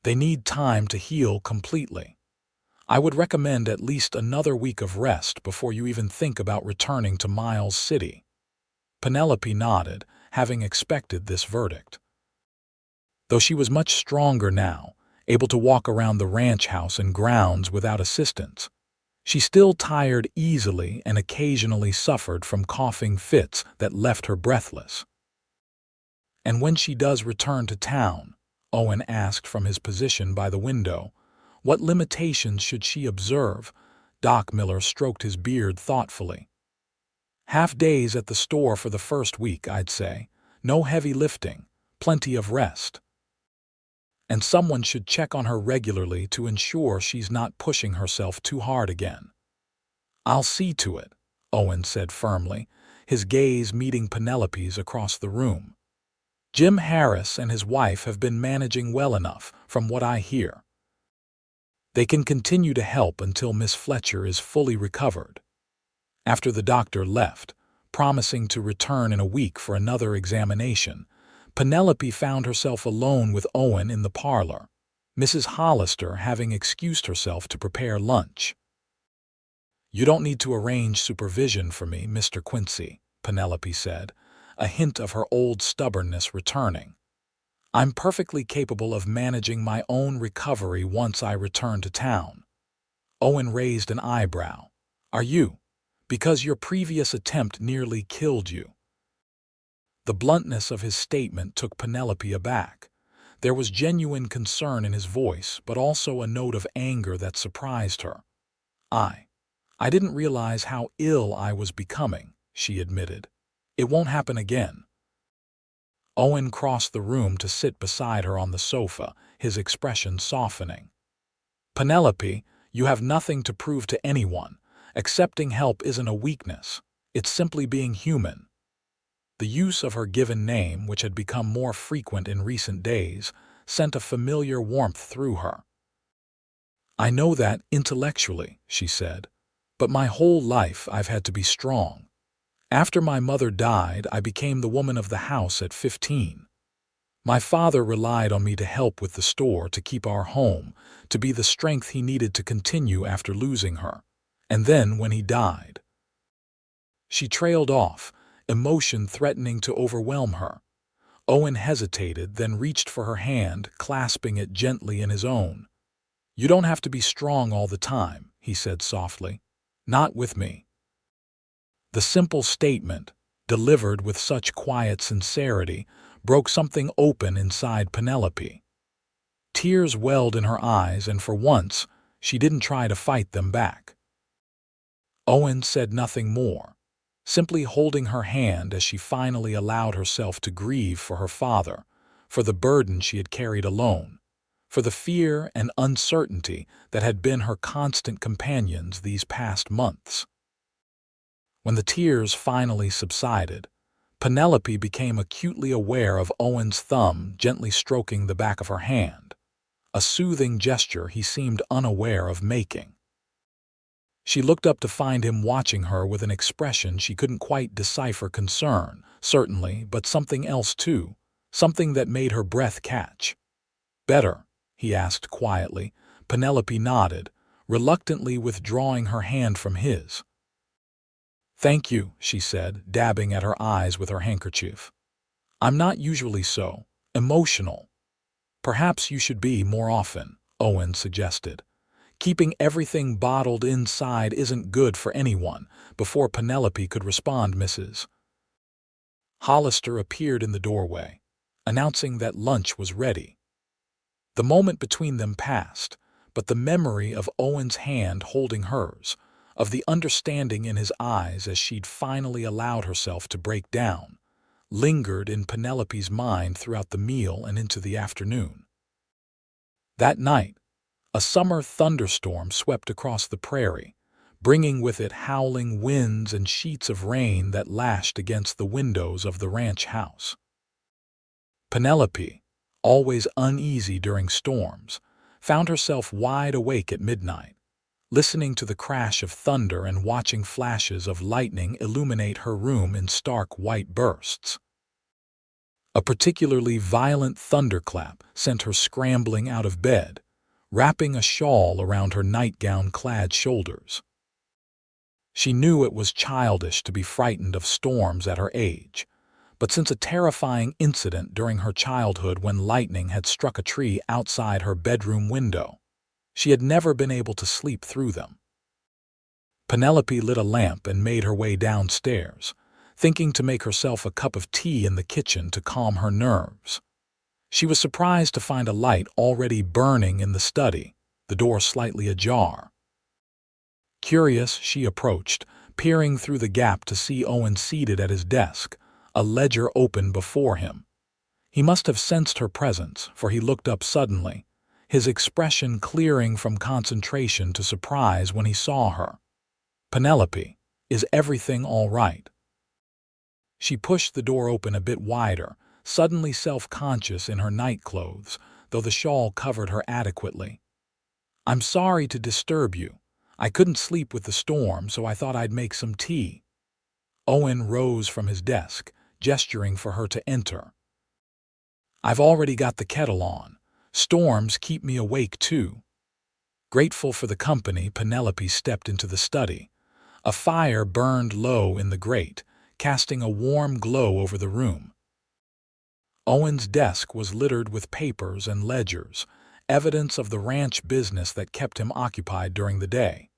"They need time to heal completely. I would recommend at least another week of rest before you even think about returning to Miles City." Penelope nodded, having expected this verdict. Though she was much stronger now, able to walk around the ranch house and grounds without assistance, she still tired easily and occasionally suffered from coughing fits that left her breathless. "And when she does return to town," Owen asked from his position by the window, "what limitations should she observe?" Doc Miller stroked his beard thoughtfully. "Half days at the store for the first week, I'd say. No heavy lifting, plenty of rest. And someone should check on her regularly to ensure she's not pushing herself too hard again." "I'll see to it," Owen said firmly, his gaze meeting Penelope's across the room. "Jim Harris and his wife have been managing well enough, from what I hear. They can continue to help until Miss Fletcher is fully recovered." After the doctor left, promising to return in a week for another examination, Penelope found herself alone with Owen in the parlor, Mrs. Hollister having excused herself to prepare lunch. "You don't need to arrange supervision for me, Mr. Quincy," Penelope said, a hint of her old stubbornness returning. "I'm perfectly capable of managing my own recovery once I return to town." Owen raised an eyebrow. "Are you? Because your previous attempt nearly killed you." The bluntness of his statement took Penelope aback. There was genuine concern in his voice, but also a note of anger that surprised her. I didn't realize how ill I was becoming," she admitted. "It won't happen again." Owen crossed the room to sit beside her on the sofa, his expression softening. "Penelope, you have nothing to prove to anyone. Accepting help isn't a weakness. It's simply being human." The use of her given name, which had become more frequent in recent days, sent a familiar warmth through her. "I know that intellectually," she said, "but my whole life I've had to be strong. After my mother died, I became the woman of the house at 15. My father relied on me to help with the store, to keep our home, to be the strength he needed to continue after losing her. And then when he died—" She trailed off, emotion threatening to overwhelm her. Owen hesitated, then reached for her hand, clasping it gently in his own. "You don't have to be strong all the time," he said softly. "Not with me." The simple statement, delivered with such quiet sincerity, broke something open inside Penelope. Tears welled in her eyes, and for once, she didn't try to fight them back. Owen said nothing more, simply holding her hand as she finally allowed herself to grieve for her father, for the burden she had carried alone, for the fear and uncertainty that had been her constant companions these past months. When the tears finally subsided, Penelope became acutely aware of Owen's thumb gently stroking the back of her hand, a soothing gesture he seemed unaware of making. She looked up to find him watching her with an expression she couldn't quite decipher: concern, certainly, but something else too, something that made her breath catch. "Better?" he asked quietly. Penelope nodded, reluctantly withdrawing her hand from his. "Thank you," she said, dabbing at her eyes with her handkerchief. "I'm not usually so emotional." "Perhaps you should be more often," Owen suggested. "Keeping everything bottled inside isn't good for anyone." Before Penelope could respond, Mrs. Hollister appeared in the doorway, announcing that lunch was ready. The moment between them passed, but the memory of Owen's hand holding hers, of the understanding in his eyes as she'd finally allowed herself to break down, lingered in Penelope's mind throughout the meal and into the afternoon. That night, a summer thunderstorm swept across the prairie, bringing with it howling winds and sheets of rain that lashed against the windows of the ranch house. Penelope, always uneasy during storms, found herself wide awake at midnight, listening to the crash of thunder and watching flashes of lightning illuminate her room in stark white bursts. A particularly violent thunderclap sent her scrambling out of bed, wrapping a shawl around her nightgown-clad shoulders. She knew it was childish to be frightened of storms at her age, but since a terrifying incident during her childhood when lightning had struck a tree outside her bedroom window. She had never been able to sleep through them. Penelope lit a lamp and made her way downstairs, thinking to make herself a cup of tea in the kitchen to calm her nerves. She was surprised to find a light already burning in the study, the door slightly ajar. Curious, she approached, peering through the gap to see Owen seated at his desk, a ledger open before him. He must have sensed her presence, for he looked up suddenly, his expression clearing from concentration to surprise when he saw her. "Penelope, is everything all right?" She pushed the door open a bit wider, suddenly self-conscious in her nightclothes, though the shawl covered her adequately. "I'm sorry to disturb you. I couldn't sleep with the storm, so I thought I'd make some tea." Owen rose from his desk, gesturing for her to enter. "I've already got the kettle on. Storms keep me awake, too." Grateful for the company, Penelope stepped into the study. A fire burned low in the grate, casting a warm glow over the room. Owen's desk was littered with papers and ledgers, evidence of the ranch business that kept him occupied during the day.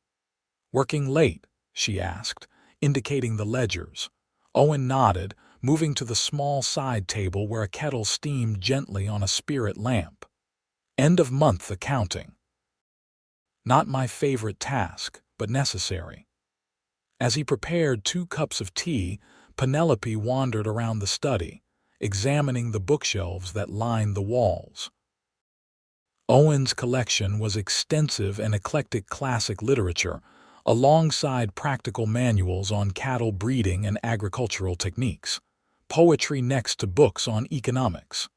"Working late?" she asked, indicating the ledgers. Owen nodded, moving to the small side table where a kettle steamed gently on a spirit lamp. "End-of-month accounting." Not my favorite task, but necessary. As he prepared 2 cups of tea, Penelope wandered around the study, examining the bookshelves that lined the walls. Owen's collection was extensive and eclectic classic literature, alongside practical manuals on cattle breeding and agricultural techniques, poetry next to books on economics.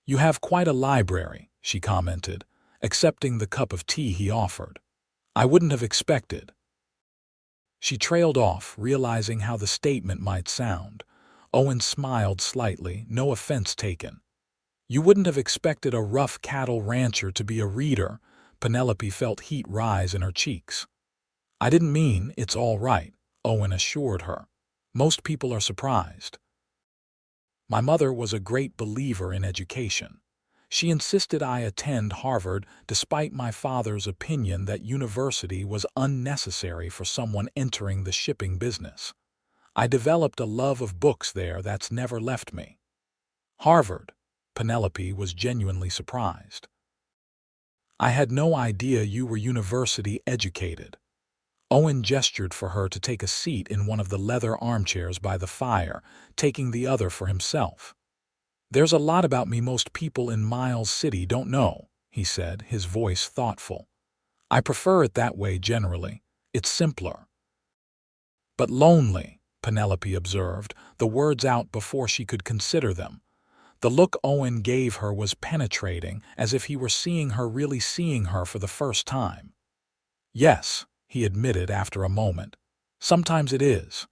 "You have quite a library," she commented, accepting the cup of tea he offered. "I wouldn't have expected." She trailed off, realizing how the statement might sound. Owen smiled slightly, no offense taken. "You wouldn't have expected a rough cattle rancher to be a reader." Penelope felt heat rise in her cheeks. "I didn't mean it's all right," Owen assured her. "Most people are surprised." "My mother was a great believer in education. She insisted I attend Harvard despite my father's opinion that university was unnecessary for someone entering the shipping business. I developed a love of books there that's never left me." "Harvard?" Penelope was genuinely surprised. "I had no idea you were university educated." Owen gestured for her to take a seat in one of the leather armchairs by the fire, taking the other for himself. "There's a lot about me most people in Miles City don't know," he said, his voice thoughtful. "I prefer it that way generally. It's simpler." "But lonely," Penelope observed, the words out before she could consider them. The look Owen gave her was penetrating, as if he were really seeing her for the first time. "Yes," he admitted after a moment. "Sometimes it is."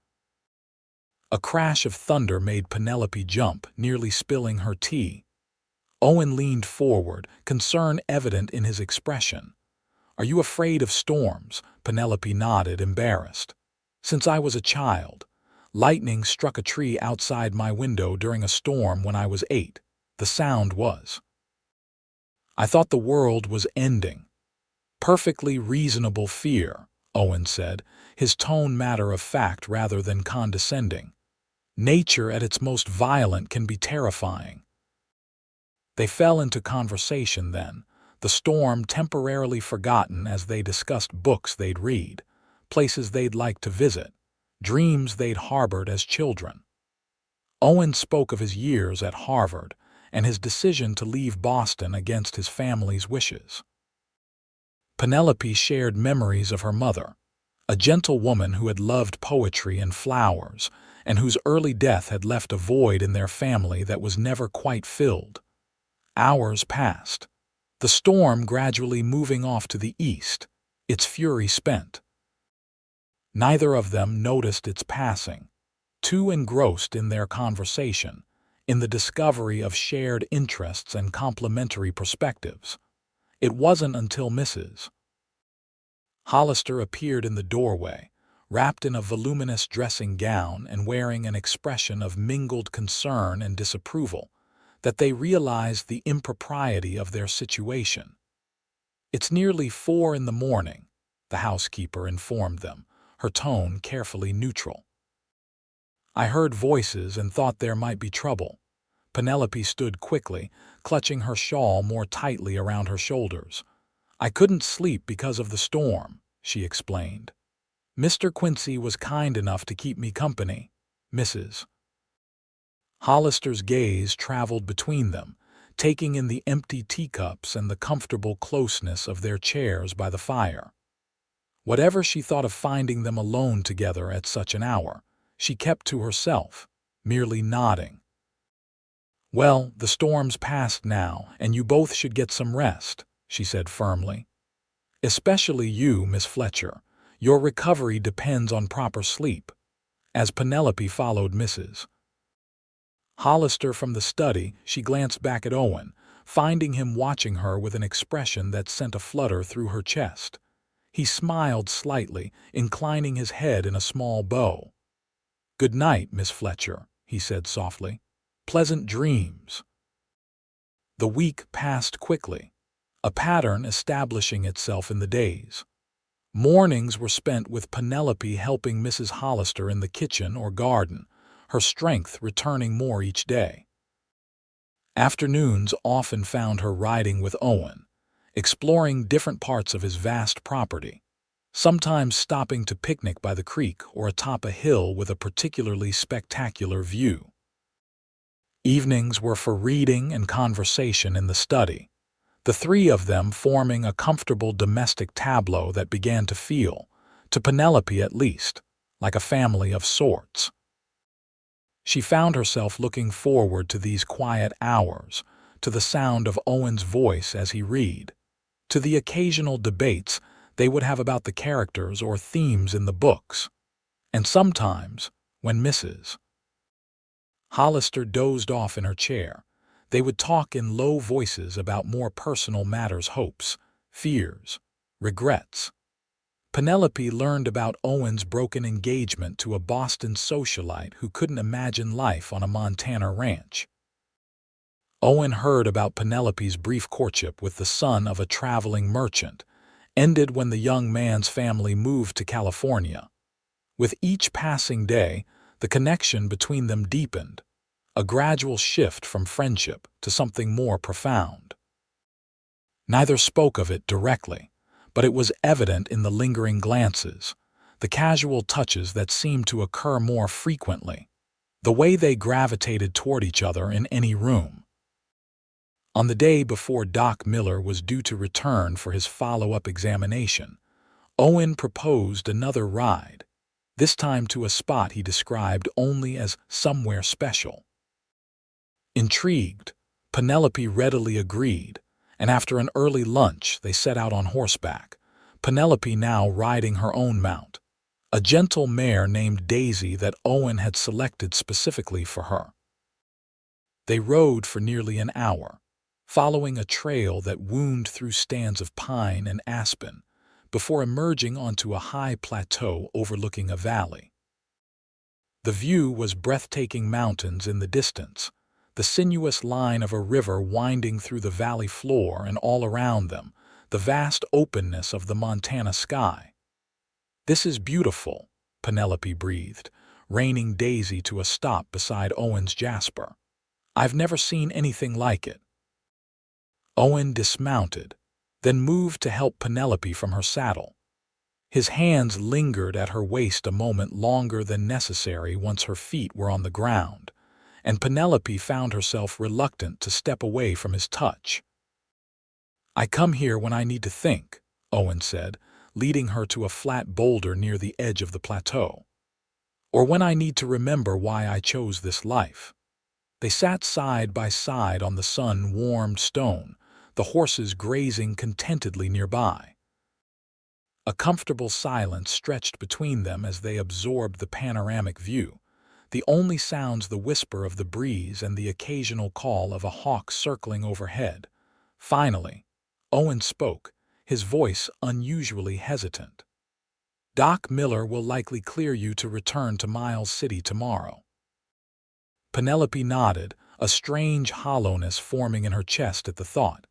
A crash of thunder made Penelope jump, nearly spilling her tea. Owen leaned forward, concern evident in his expression. "Are you afraid of storms?" Penelope nodded, embarrassed. "Since I was a child. Lightning struck a tree outside my window during a storm when I was 8. The sound was. I thought the world was ending." "Perfectly reasonable fear," Owen said, his tone matter-of-fact rather than condescending. "Nature at its most violent can be terrifying." They fell into conversation then, the storm temporarily forgotten as they discussed books they'd read, places they'd like to visit, dreams they'd harbored as children. Owen spoke of his years at Harvard and his decision to leave Boston against his family's wishes. Penelope shared memories of her mother, a gentle woman who had loved poetry and flowers, and whose early death had left a void in their family that was never quite filled. Hours passed, the storm gradually moving off to the east, its fury spent. Neither of them noticed its passing, too engrossed in their conversation, in the discovery of shared interests and complementary perspectives. It wasn't until Mrs. Hollister appeared in the doorway, wrapped in a voluminous dressing gown and wearing an expression of mingled concern and disapproval, that they realized the impropriety of their situation. "It's nearly 4 in the morning," the housekeeper informed them, her tone carefully neutral. "I heard voices and thought there might be trouble." Penelope stood quickly, clutching her shawl more tightly around her shoulders. "I couldn't sleep because of the storm," she explained. "Mr. Quincy was kind enough to keep me company, Mrs." Hollister's gaze traveled between them, taking in the empty teacups and the comfortable closeness of their chairs by the fire. Whatever she thought of finding them alone together at such an hour, she kept to herself, merely nodding. "Well, the storm's past now, and you both should get some rest," she said firmly. "Especially you, Miss Fletcher. Your recovery depends on proper sleep." As Penelope followed Mrs. Hollister from the study, she glanced back at Owen, finding him watching her with an expression that sent a flutter through her chest. He smiled slightly, inclining his head in a small bow. "Good night, Miss Fletcher," he said softly. "Pleasant dreams." The week passed quickly, a pattern establishing itself in the days. Mornings were spent with Penelope helping Mrs. Hollister in the kitchen or garden, her strength returning more each day. Afternoons often found her riding with Owen, exploring different parts of his vast property, sometimes stopping to picnic by the creek or atop a hill with a particularly spectacular view. Evenings were for reading and conversation in the study, the three of them forming a comfortable domestic tableau that began to feel, to Penelope at least, like a family of sorts. She found herself looking forward to these quiet hours, to the sound of Owen's voice as he read, to the occasional debates they would have about the characters or themes in the books, and sometimes, when Mrs. Hollister dozed off in her chair, they would talk in low voices about more personal matters, hopes, fears, regrets. Penelope learned about Owen's broken engagement to a Boston socialite who couldn't imagine life on a Montana ranch. Owen heard about Penelope's brief courtship with the son of a traveling merchant, ended when the young man's family moved to California. With each passing day, the connection between them deepened, a gradual shift from friendship to something more profound. Neither spoke of it directly, but it was evident in the lingering glances, the casual touches that seemed to occur more frequently, the way they gravitated toward each other in any room. On the day before Doc Miller was due to return for his follow-up examination, Owen proposed another ride, this time to a spot he described only as somewhere special. Intrigued, Penelope readily agreed, and after an early lunch they set out on horseback, Penelope now riding her own mount, a gentle mare named Daisy that Owen had selected specifically for her. They rode for nearly an hour, following a trail that wound through stands of pine and aspen, before emerging onto a high plateau overlooking a valley. The view was breathtaking: mountains in the distance, the sinuous line of a river winding through the valley floor, and all around them, the vast openness of the Montana sky. "This is beautiful," Penelope breathed, reining Daisy to a stop beside Owen's Jasper. "I've never seen anything like it." Owen dismounted, then moved to help Penelope from her saddle. His hands lingered at her waist a moment longer than necessary once her feet were on the ground, and Penelope found herself reluctant to step away from his touch. "I come here when I need to think," Owen said, leading her to a flat boulder near the edge of the plateau. "Or when I need to remember why I chose this life." They sat side by side on the sun-warmed stone, the horses grazing contentedly nearby. A comfortable silence stretched between them as they absorbed the panoramic view, the only sounds the whisper of the breeze and the occasional call of a hawk circling overhead. Finally, Owen spoke, his voice unusually hesitant. Doc Miller will likely clear you to return to Miles City tomorrow." Penelope nodded, a strange hollowness forming in her chest at the thought.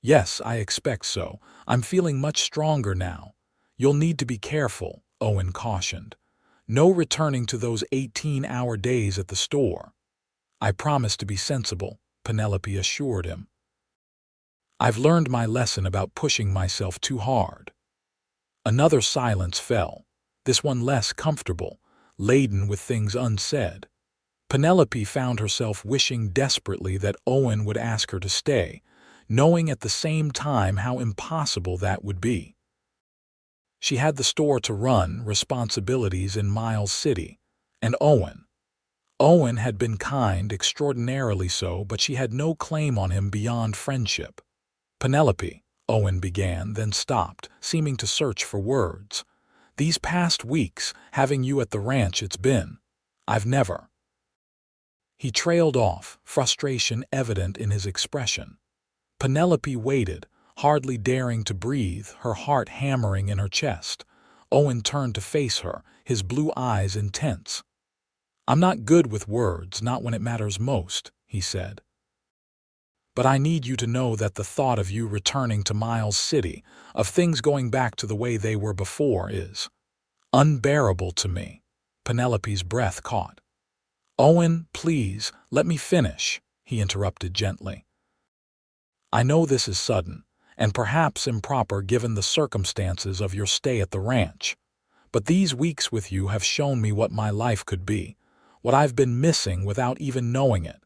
"Yes, I expect so. I'm feeling much stronger now. You'll need to be careful," Owen cautioned. "No returning to those 18-hour days at the store." "I promise to be sensible," Penelope assured him. "I've learned my lesson about pushing myself too hard." Another silence fell, this one less comfortable, laden with things unsaid. Penelope found herself wishing desperately that Owen would ask her to stay, knowing at the same time how impossible that would be. She had the store to run, responsibilities in Miles City, and Owen. Owen had been kind, extraordinarily so, but she had no claim on him beyond friendship. "Penelope," Owen began, then stopped, seeming to search for words. "These past weeks, having you at the ranch, I've never—" He trailed off, frustration evident in his expression. Penelope waited, hardly daring to breathe, her heart hammering in her chest. Owen turned to face her, his blue eyes intense. "I'm not good with words, not when it matters most," he said. "But I need you to know that the thought of you returning to Miles City, of things going back to the way they were before, is unbearable to me." Penelope's breath caught. "Owen, please, let me finish," he interrupted gently. "I know this is sudden, and perhaps improper given the circumstances of your stay at the ranch, but these weeks with you have shown me what my life could be, what I've been missing without even knowing it."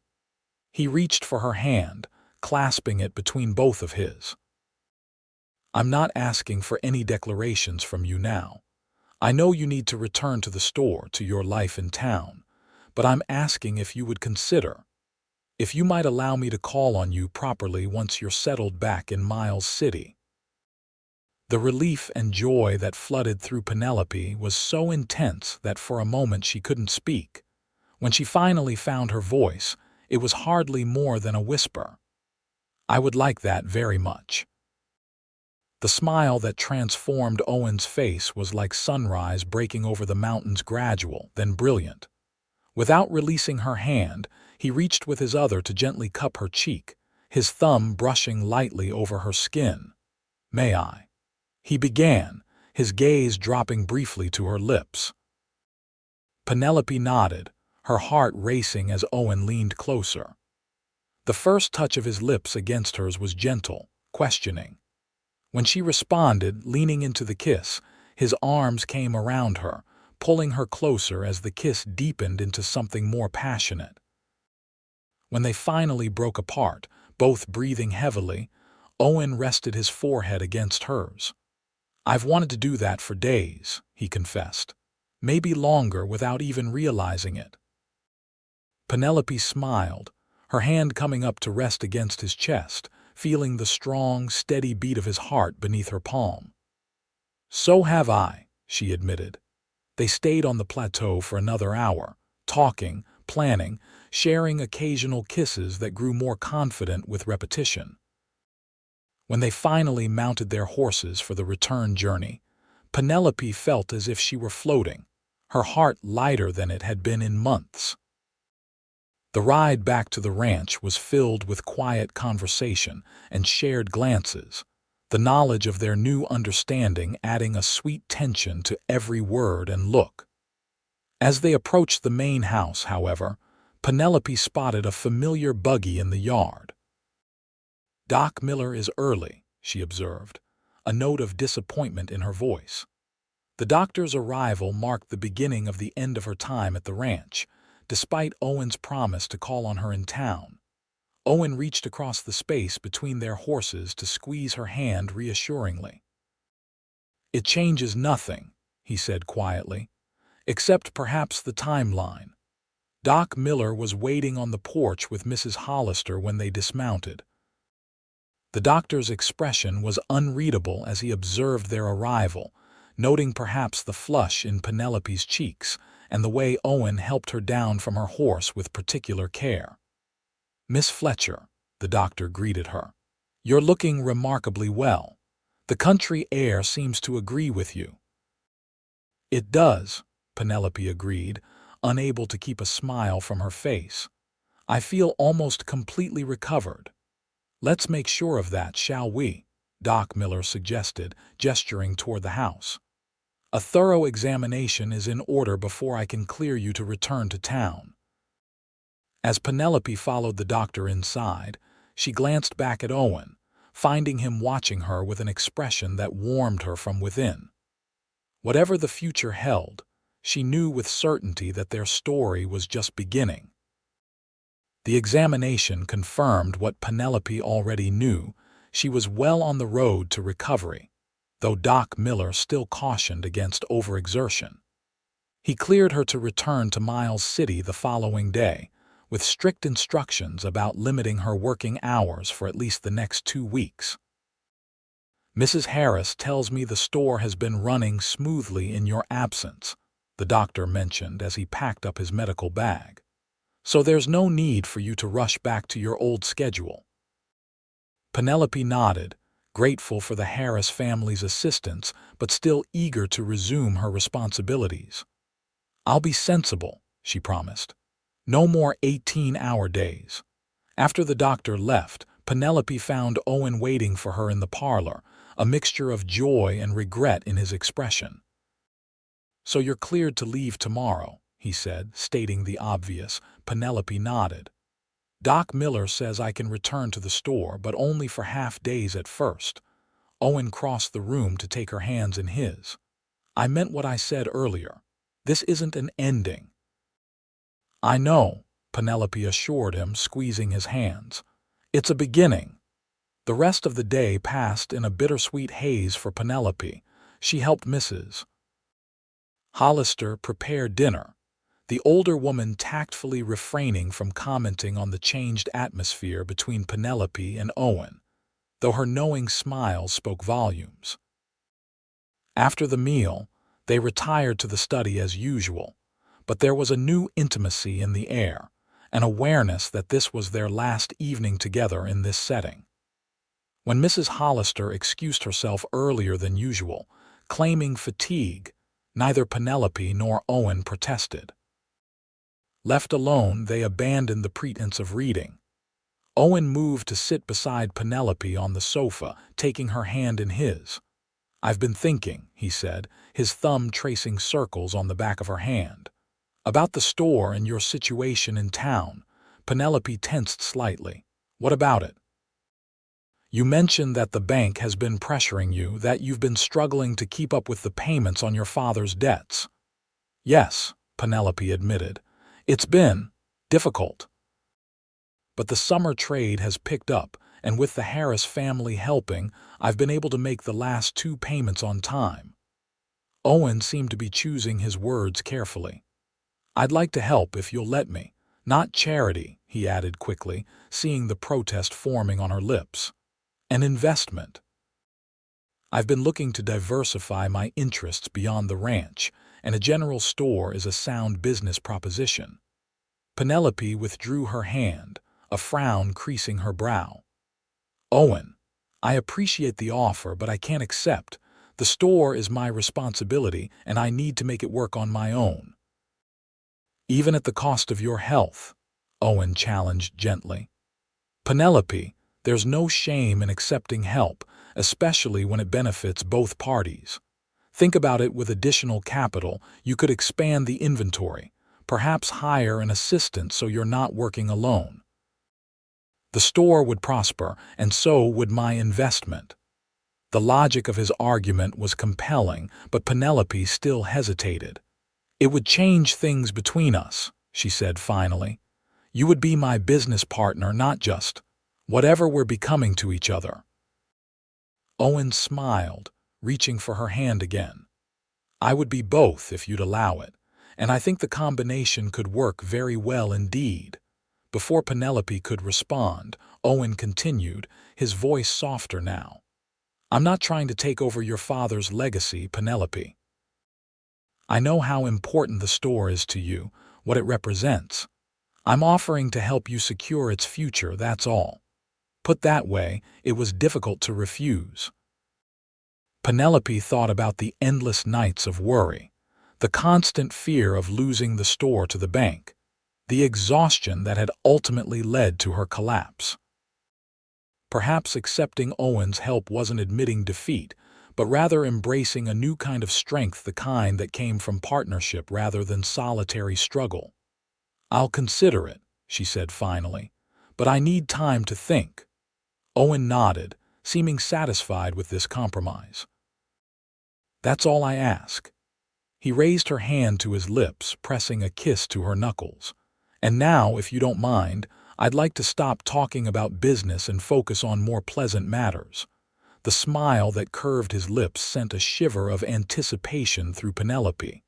He reached for her hand, clasping it between both of his. "I'm not asking for any declarations from you now. I know you need to return to the store, to your life in town, but I'm asking if you would consider, if you might allow me to call on you properly once you're settled back in Miles City." The relief and joy that flooded through Penelope was so intense that for a moment she couldn't speak. When she finally found her voice, it was hardly more than a whisper. "I would like that very much." The smile that transformed Owen's face was like sunrise breaking over the mountains, gradual, then brilliant. Without releasing her hand, he reached with his other to gently cup her cheek, his thumb brushing lightly over her skin. "May I?" he began, his gaze dropping briefly to her lips. Penelope nodded, her heart racing as Owen leaned closer. The first touch of his lips against hers was gentle, questioning. When she responded, leaning into the kiss, his arms came around her, pulling her closer as the kiss deepened into something more passionate. When they finally broke apart, both breathing heavily, Owen rested his forehead against hers. "I've wanted to do that for days," he confessed. "Maybe longer without even realizing it." Penelope smiled, her hand coming up to rest against his chest, feeling the strong, steady beat of his heart beneath her palm. "So have I," she admitted. They stayed on the plateau for another hour, talking, planning, sharing occasional kisses that grew more confident with repetition. When they finally mounted their horses for the return journey, Penelope felt as if she were floating, her heart lighter than it had been in months. The ride back to the ranch was filled with quiet conversation and shared glances, the knowledge of their new understanding adding a sweet tension to every word and look. As they approached the main house, however, Penelope spotted a familiar buggy in the yard. "Doc Miller is early," she observed, a note of disappointment in her voice. The doctor's arrival marked the beginning of the end of her time at the ranch, despite Owen's promise to call on her in town. Owen reached across the space between their horses to squeeze her hand reassuringly. "It changes nothing," he said quietly, "except perhaps the timeline." Doc Miller was waiting on the porch with Mrs. Hollister when they dismounted. The doctor's expression was unreadable as he observed their arrival, noting perhaps the flush in Penelope's cheeks and the way Owen helped her down from her horse with particular care. "Miss Fletcher," the doctor greeted her, "you're looking remarkably well. The country air seems to agree with you." It does, Penelope agreed, unable to keep a smile from her face. I feel almost completely recovered. Let's make sure of that, shall we? Doc Miller suggested, gesturing toward the house. A thorough examination is in order before I can clear you to return to town. As Penelope followed the doctor inside, she glanced back at Owen, finding him watching her with an expression that warmed her from within. Whatever the future held, she knew with certainty that their story was just beginning. The examination confirmed what Penelope already knew. She was well on the road to recovery, though Doc Miller still cautioned against overexertion. He cleared her to return to Miles City the following day, with strict instructions about limiting her working hours for at least the next 2 weeks. Mrs. Harris tells me the store has been running smoothly in your absence, the doctor mentioned as he packed up his medical bag. So there's no need for you to rush back to your old schedule. Penelope nodded, grateful for the Harris family's assistance, but still eager to resume her responsibilities. I'll be sensible, she promised. No more 18-hour days. After the doctor left, Penelope found Owen waiting for her in the parlor, a mixture of joy and regret in his expression. So you're cleared to leave tomorrow, he said, stating the obvious. Penelope nodded. Doc Miller says I can return to the store, but only for half days at first. Owen crossed the room to take her hands in his. I meant what I said earlier. This isn't an ending. I know, Penelope assured him, squeezing his hands. It's a beginning. The rest of the day passed in a bittersweet haze for Penelope. She helped Mrs. Hollister prepare dinner, the older woman tactfully refraining from commenting on the changed atmosphere between Penelope and Owen, though her knowing smile spoke volumes. After the meal, they retired to the study as usual, but there was a new intimacy in the air, an awareness that this was their last evening together in this setting. When Mrs. Hollister excused herself earlier than usual, claiming fatigue, neither Penelope nor Owen protested. Left alone, they abandoned the pretense of reading. Owen moved to sit beside Penelope on the sofa, taking her hand in his. I've been thinking, he said, his thumb tracing circles on the back of her hand. About the store and your situation in town. Penelope tensed slightly. What about it? You mentioned that the bank has been pressuring you, that you've been struggling to keep up with the payments on your father's debts. Yes, Penelope admitted. It's been difficult. But the summer trade has picked up, and with the Harris family helping, I've been able to make the last 2 payments on time. Owen seemed to be choosing his words carefully. I'd like to help if you'll let me. Not charity, he added quickly, seeing the protest forming on her lips. An investment. I've been looking to diversify my interests beyond the ranch, and a general store is a sound business proposition. Penelope withdrew her hand, a frown creasing her brow. Owen, I appreciate the offer, but I can't accept. The store is my responsibility, and I need to make it work on my own. Even at the cost of your health, Owen challenged gently. Penelope, there's no shame in accepting help, especially when it benefits both parties. Think about it. With additional capital, you could expand the inventory, perhaps hire an assistant so you're not working alone. The store would prosper, and so would my investment. The logic of his argument was compelling, but Penelope still hesitated. It would change things between us, she said finally. You would be my business partner, not just whatever we're becoming to each other. Owen smiled, reaching for her hand again. I would be both if you'd allow it, and I think the combination could work very well indeed. Before Penelope could respond, Owen continued, his voice softer now. I'm not trying to take over your father's legacy, Penelope. I know how important the store is to you, what it represents. I'm offering to help you secure its future, that's all. Put that way, it was difficult to refuse. Penelope thought about the endless nights of worry, The constant fear of losing the store to the bank, the exhaustion that had ultimately led to her collapse. Perhaps accepting Owen's help wasn't admitting defeat, but rather embracing a new kind of strength, the kind that came from partnership rather than solitary struggle. "I'll consider it," she said finally, "but I need time to think." Owen nodded, seeming satisfied with this compromise. "That's all I ask." He raised her hand to his lips, pressing a kiss to her knuckles. "And now, if you don't mind, I'd like to stop talking about business and focus on more pleasant matters." The smile that curved his lips sent a shiver of anticipation through Penelope.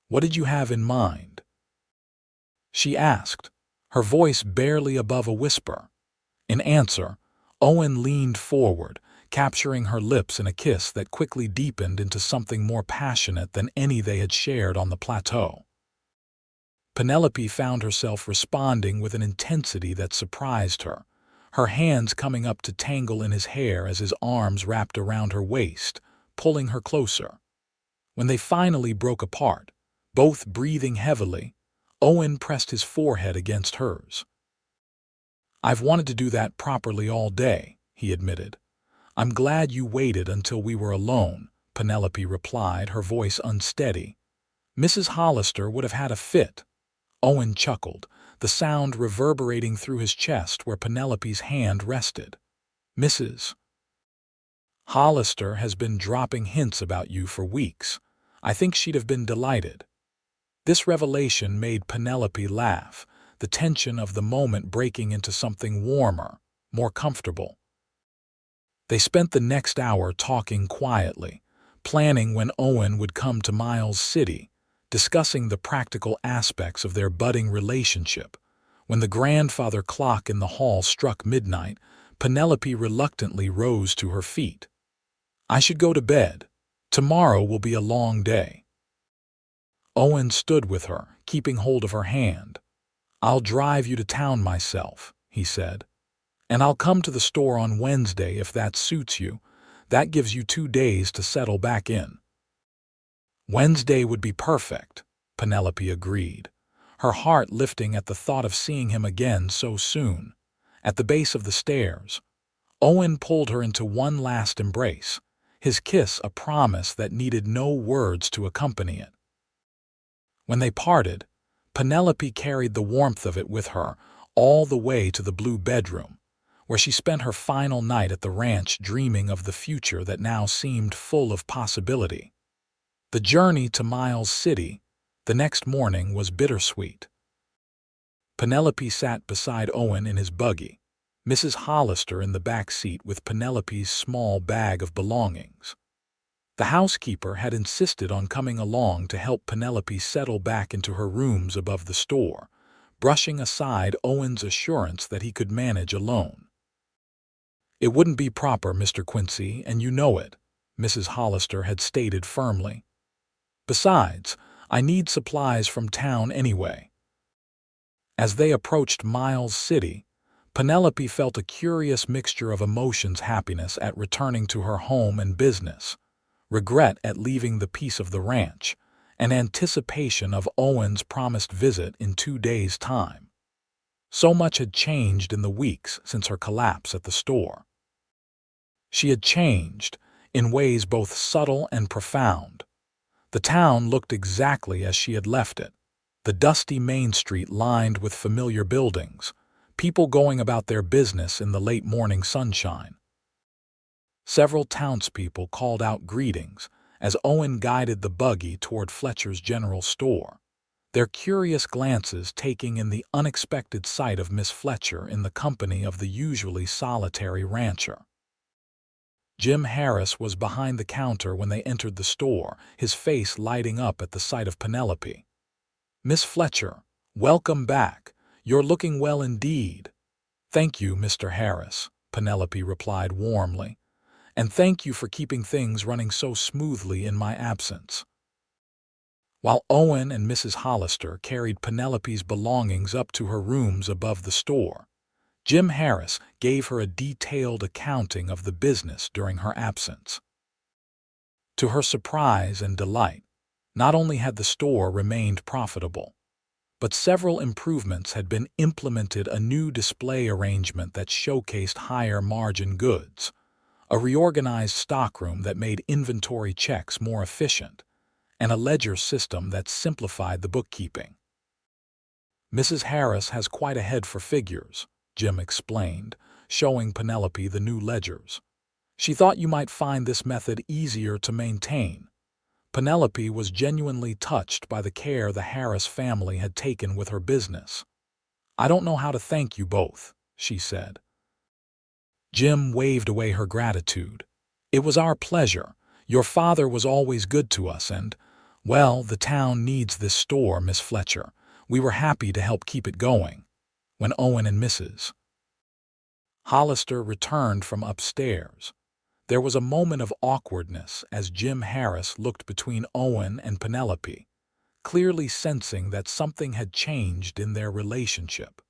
"What did you have in mind?" she asked, her voice barely above a whisper. In answer, Owen leaned forward, capturing her lips in a kiss that quickly deepened into something more passionate than any they had shared on the plateau. Penelope found herself responding with an intensity that surprised her, her hands coming up to tangle in his hair as his arms wrapped around her waist, pulling her closer. When they finally broke apart, both breathing heavily, Owen pressed his forehead against hers. "I've wanted to do that properly all day," he admitted. "I'm glad you waited until we were alone," Penelope replied, her voice unsteady. "Mrs. Hollister would have had a fit." Owen chuckled, the sound reverberating through his chest where Penelope's hand rested. "Mrs. Hollister has been dropping hints about you for weeks. I think she'd have been delighted." This revelation made Penelope laugh, the tension of the moment breaking into something warmer, more comfortable. They spent the next hour talking quietly, planning when Owen would come to Miles City, discussing the practical aspects of their budding relationship. When the grandfather clock in the hall struck midnight, Penelope reluctantly rose to her feet. "I should go to bed. Tomorrow will be a long day." Owen stood with her, keeping hold of her hand. "I'll drive you to town myself," he said. "And I'll come to the store on Wednesday if that suits you. That gives you 2 days to settle back in." "Wednesday would be perfect," Penelope agreed, her heart lifting at the thought of seeing him again so soon. At the base of the stairs, Owen pulled her into one last embrace, his kiss a promise that needed no words to accompany it. When they parted, Penelope carried the warmth of it with her all the way to the blue bedroom, where she spent her final night at the ranch, dreaming of the future that now seemed full of possibility. The journey to Miles City the next morning was bittersweet. Penelope sat beside Owen in his buggy, Mrs. Hollister in the back seat with Penelope's small bag of belongings. The housekeeper had insisted on coming along to help Penelope settle back into her rooms above the store, brushing aside Owen's assurance that he could manage alone. "It wouldn't be proper, Mr. Quincy, and you know it," Mrs. Hollister had stated firmly. "Besides, I need supplies from town anyway." As they approached Miles City, Penelope felt a curious mixture of emotions: happiness at returning to her home and business, regret at leaving the peace of the ranch, and anticipation of Owen's promised visit in 2 days' time. So much had changed in the weeks since her collapse at the store. She had changed, in ways both subtle and profound. The town looked exactly as she had left it, the dusty main street lined with familiar buildings, people going about their business in the late morning sunshine. Several townspeople called out greetings as Owen guided the buggy toward Fletcher's general store, their curious glances taking in the unexpected sight of Miss Fletcher in the company of the usually solitary rancher. Jim Harris was behind the counter when they entered the store, his face lighting up at the sight of Penelope. "Miss Fletcher, welcome back. You're looking well indeed." "Thank you, Mr. Harris," Penelope replied warmly. "And thank you for keeping things running so smoothly in my absence." While Owen and Mrs. Hollister carried Penelope's belongings up to her rooms above the store, Jim Harris gave her a detailed accounting of the business during her absence. To her surprise and delight, Not only had the store remained profitable, but several improvements had been implemented: a new display arrangement that showcased higher-margin goods, a reorganized stockroom that made inventory checks more efficient, and a ledger system that simplified the bookkeeping. "Mrs. Harris has quite a head for figures," Jim explained, showing Penelope the new ledgers. "She thought you might find this method easier to maintain." Penelope was genuinely touched by the care the Harris family had taken with her business. "I don't know how to thank you both," she said. Jim waved away her gratitude. "It was our pleasure. Your father was always good to us and, well, the town needs this store, Miss Fletcher. We were happy to help keep it going." When Owen and Mrs. Hollister returned from upstairs, there was a moment of awkwardness as Jim Harris looked between Owen and Penelope, clearly sensing that something had changed in their relationship.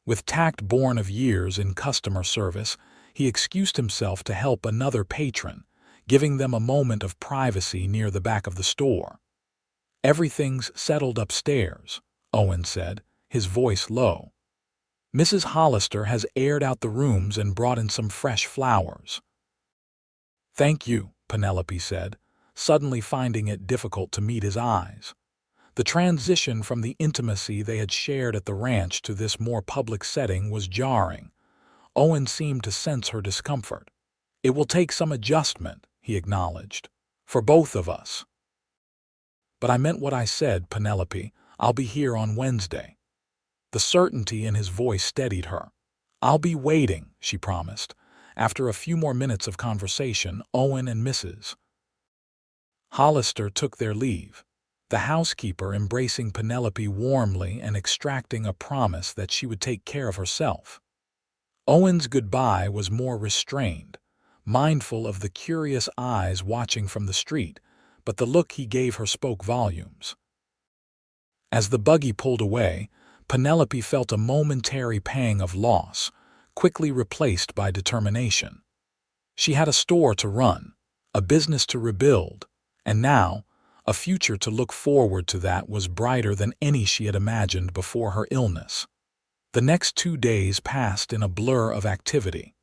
With tact born of years in customer service, he excused himself to help another patron, giving them a moment of privacy near the back of the store. "Everything's settled upstairs," Owen said, his voice low. "Mrs. Hollister has aired out the rooms and brought in some fresh flowers." "Thank you," Penelope said, suddenly finding it difficult to meet his eyes. The transition from the intimacy they had shared at the ranch to this more public setting was jarring. Owen seemed to sense her discomfort. "It will take some adjustment," he acknowledged, "for both of us." "But I meant what I said, Penelope. I'll be here on Wednesday." The certainty in his voice steadied her. "I'll be waiting," she promised. After a few more minutes of conversation, Owen and Mrs. Hollister took their leave, the housekeeper embracing Penelope warmly and extracting a promise that she would take care of herself. Owen's goodbye was more restrained, mindful of the curious eyes watching from the street, but the look he gave her spoke volumes. As the buggy pulled away, Penelope felt a momentary pang of loss, quickly replaced by determination. She had a store to run, a business to rebuild, and now, a future to look forward to that was brighter than any she had imagined before her illness. The next 2 days passed in a blur of activity.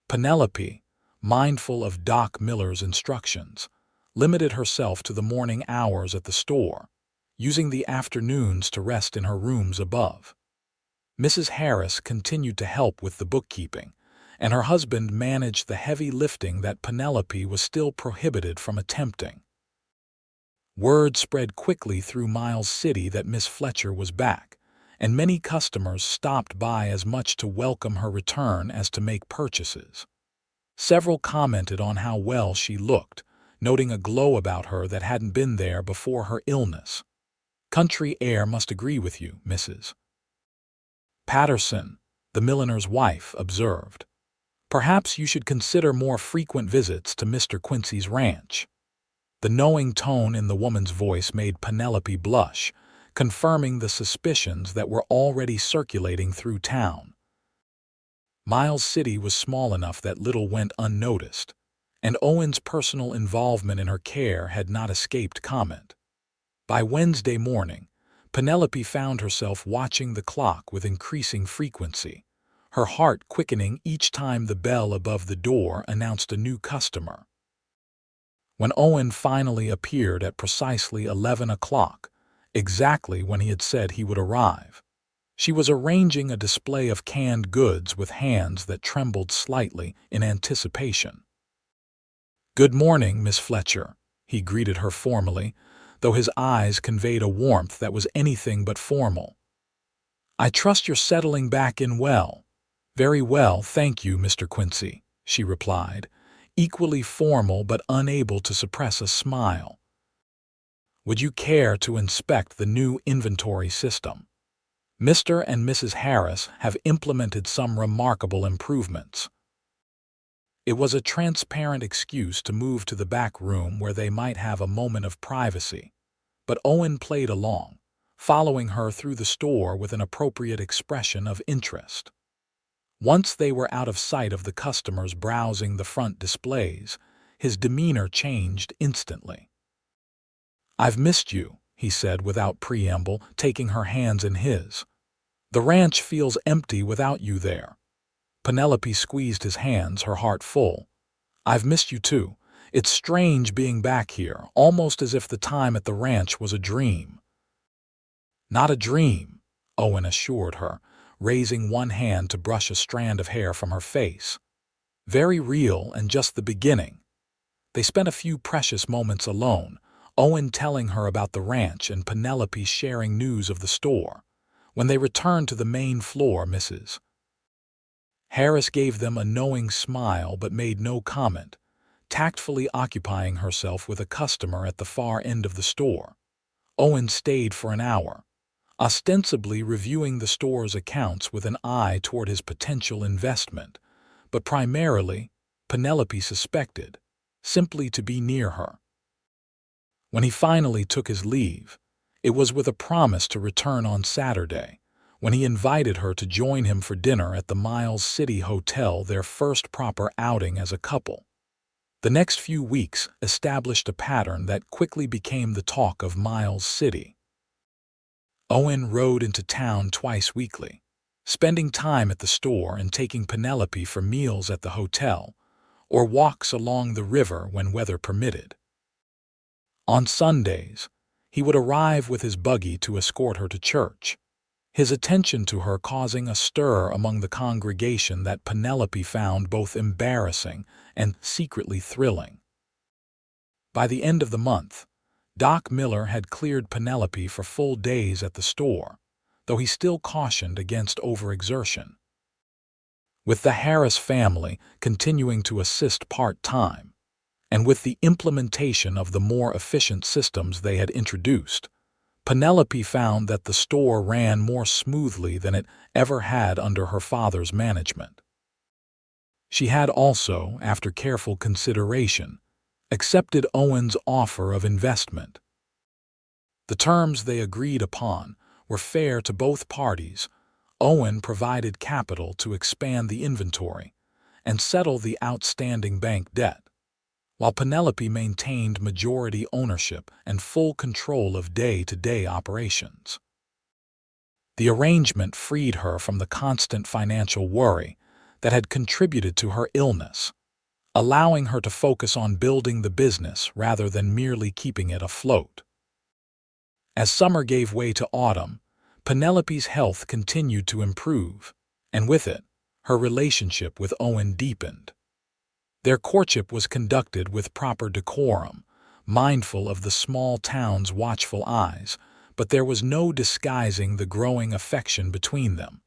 Penelope, mindful of Doc Miller's instructions, limited herself to the morning hours at the store, using the afternoons to rest in her rooms above. Mrs. Harris continued to help with the bookkeeping, and her husband managed the heavy lifting that Penelope was still prohibited from attempting. Word spread quickly through Miles City that Miss Fletcher was back, and many customers stopped by as much to welcome her return as to make purchases. Several commented on how well she looked, noting a glow about her that hadn't been there before her illness. "Country air must agree with you, Mrs. Patterson," the milliner's wife observed. "Perhaps you should consider more frequent visits to Mr. Quincy's ranch." The knowing tone in the woman's voice made Penelope blush, confirming the suspicions that were already circulating through town. Miles City was small enough that little went unnoticed, and Owen's personal involvement in her care had not escaped comment. By Wednesday morning, Penelope found herself watching the clock with increasing frequency, her heart quickening each time the bell above the door announced a new customer. When Owen finally appeared at precisely 11 o'clock, exactly when he had said he would arrive, she was arranging a display of canned goods with hands that trembled slightly in anticipation. "Good morning, Miss Fletcher," he greeted her formally, though his eyes conveyed a warmth that was anything but formal. "I trust you're settling back in well." "Very well, thank you, Mr. Quincy," she replied, equally formal but unable to suppress a smile. "Would you care to inspect the new inventory system? Mr. and Mrs. Harris have implemented some remarkable improvements." It was a transparent excuse to move to the back room where they might have a moment of privacy, but Owen played along, following her through the store with an appropriate expression of interest. Once they were out of sight of the customers browsing the front displays, his demeanor changed instantly. "I've missed you," he said without preamble, taking her hands in his. "The ranch feels empty without you there." Penelope squeezed his hands, her heart full. "I've missed you too. It's strange being back here, almost as if the time at the ranch was a dream." "Not a dream," Owen assured her, raising one hand to brush a strand of hair from her face. "Very real and just the beginning." They spent a few precious moments alone, Owen telling her about the ranch and Penelope sharing news of the store. When they returned to the main floor, Mrs. Harris gave them a knowing smile but made no comment, tactfully occupying herself with a customer at the far end of the store. Owen stayed for an hour, ostensibly reviewing the store's accounts with an eye toward his potential investment, but primarily, Penelope suspected, simply to be near her. When he finally took his leave, it was with a promise to return on Saturday, when he invited her to join him for dinner at the Miles City Hotel, their first proper outing as a couple. The next few weeks established a pattern that quickly became the talk of Miles City. Owen rode into town twice weekly, spending time at the store and taking Penelope for meals at the hotel, or walks along the river when weather permitted. On Sundays, he would arrive with his buggy to escort her to church, his attention to her causing a stir among the congregation that Penelope found both embarrassing and secretly thrilling. By the end of the month, Doc Miller had cleared Penelope for full days at the store, though he still cautioned against overexertion. With the Harris family continuing to assist part-time, and with the implementation of the more efficient systems they had introduced, Penelope found that the store ran more smoothly than it ever had under her father's management. She had also, after careful consideration, accepted Owen's offer of investment. The terms they agreed upon were fair to both parties. Owen provided capital to expand the inventory and settle the outstanding bank debt, while Penelope maintained majority ownership and full control of day-to-day operations. The arrangement freed her from the constant financial worry that had contributed to her illness, allowing her to focus on building the business rather than merely keeping it afloat. As summer gave way to autumn, Penelope's health continued to improve, and with it, her relationship with Owen deepened. Their courtship was conducted with proper decorum, mindful of the small town's watchful eyes, but there was no disguising the growing affection between them.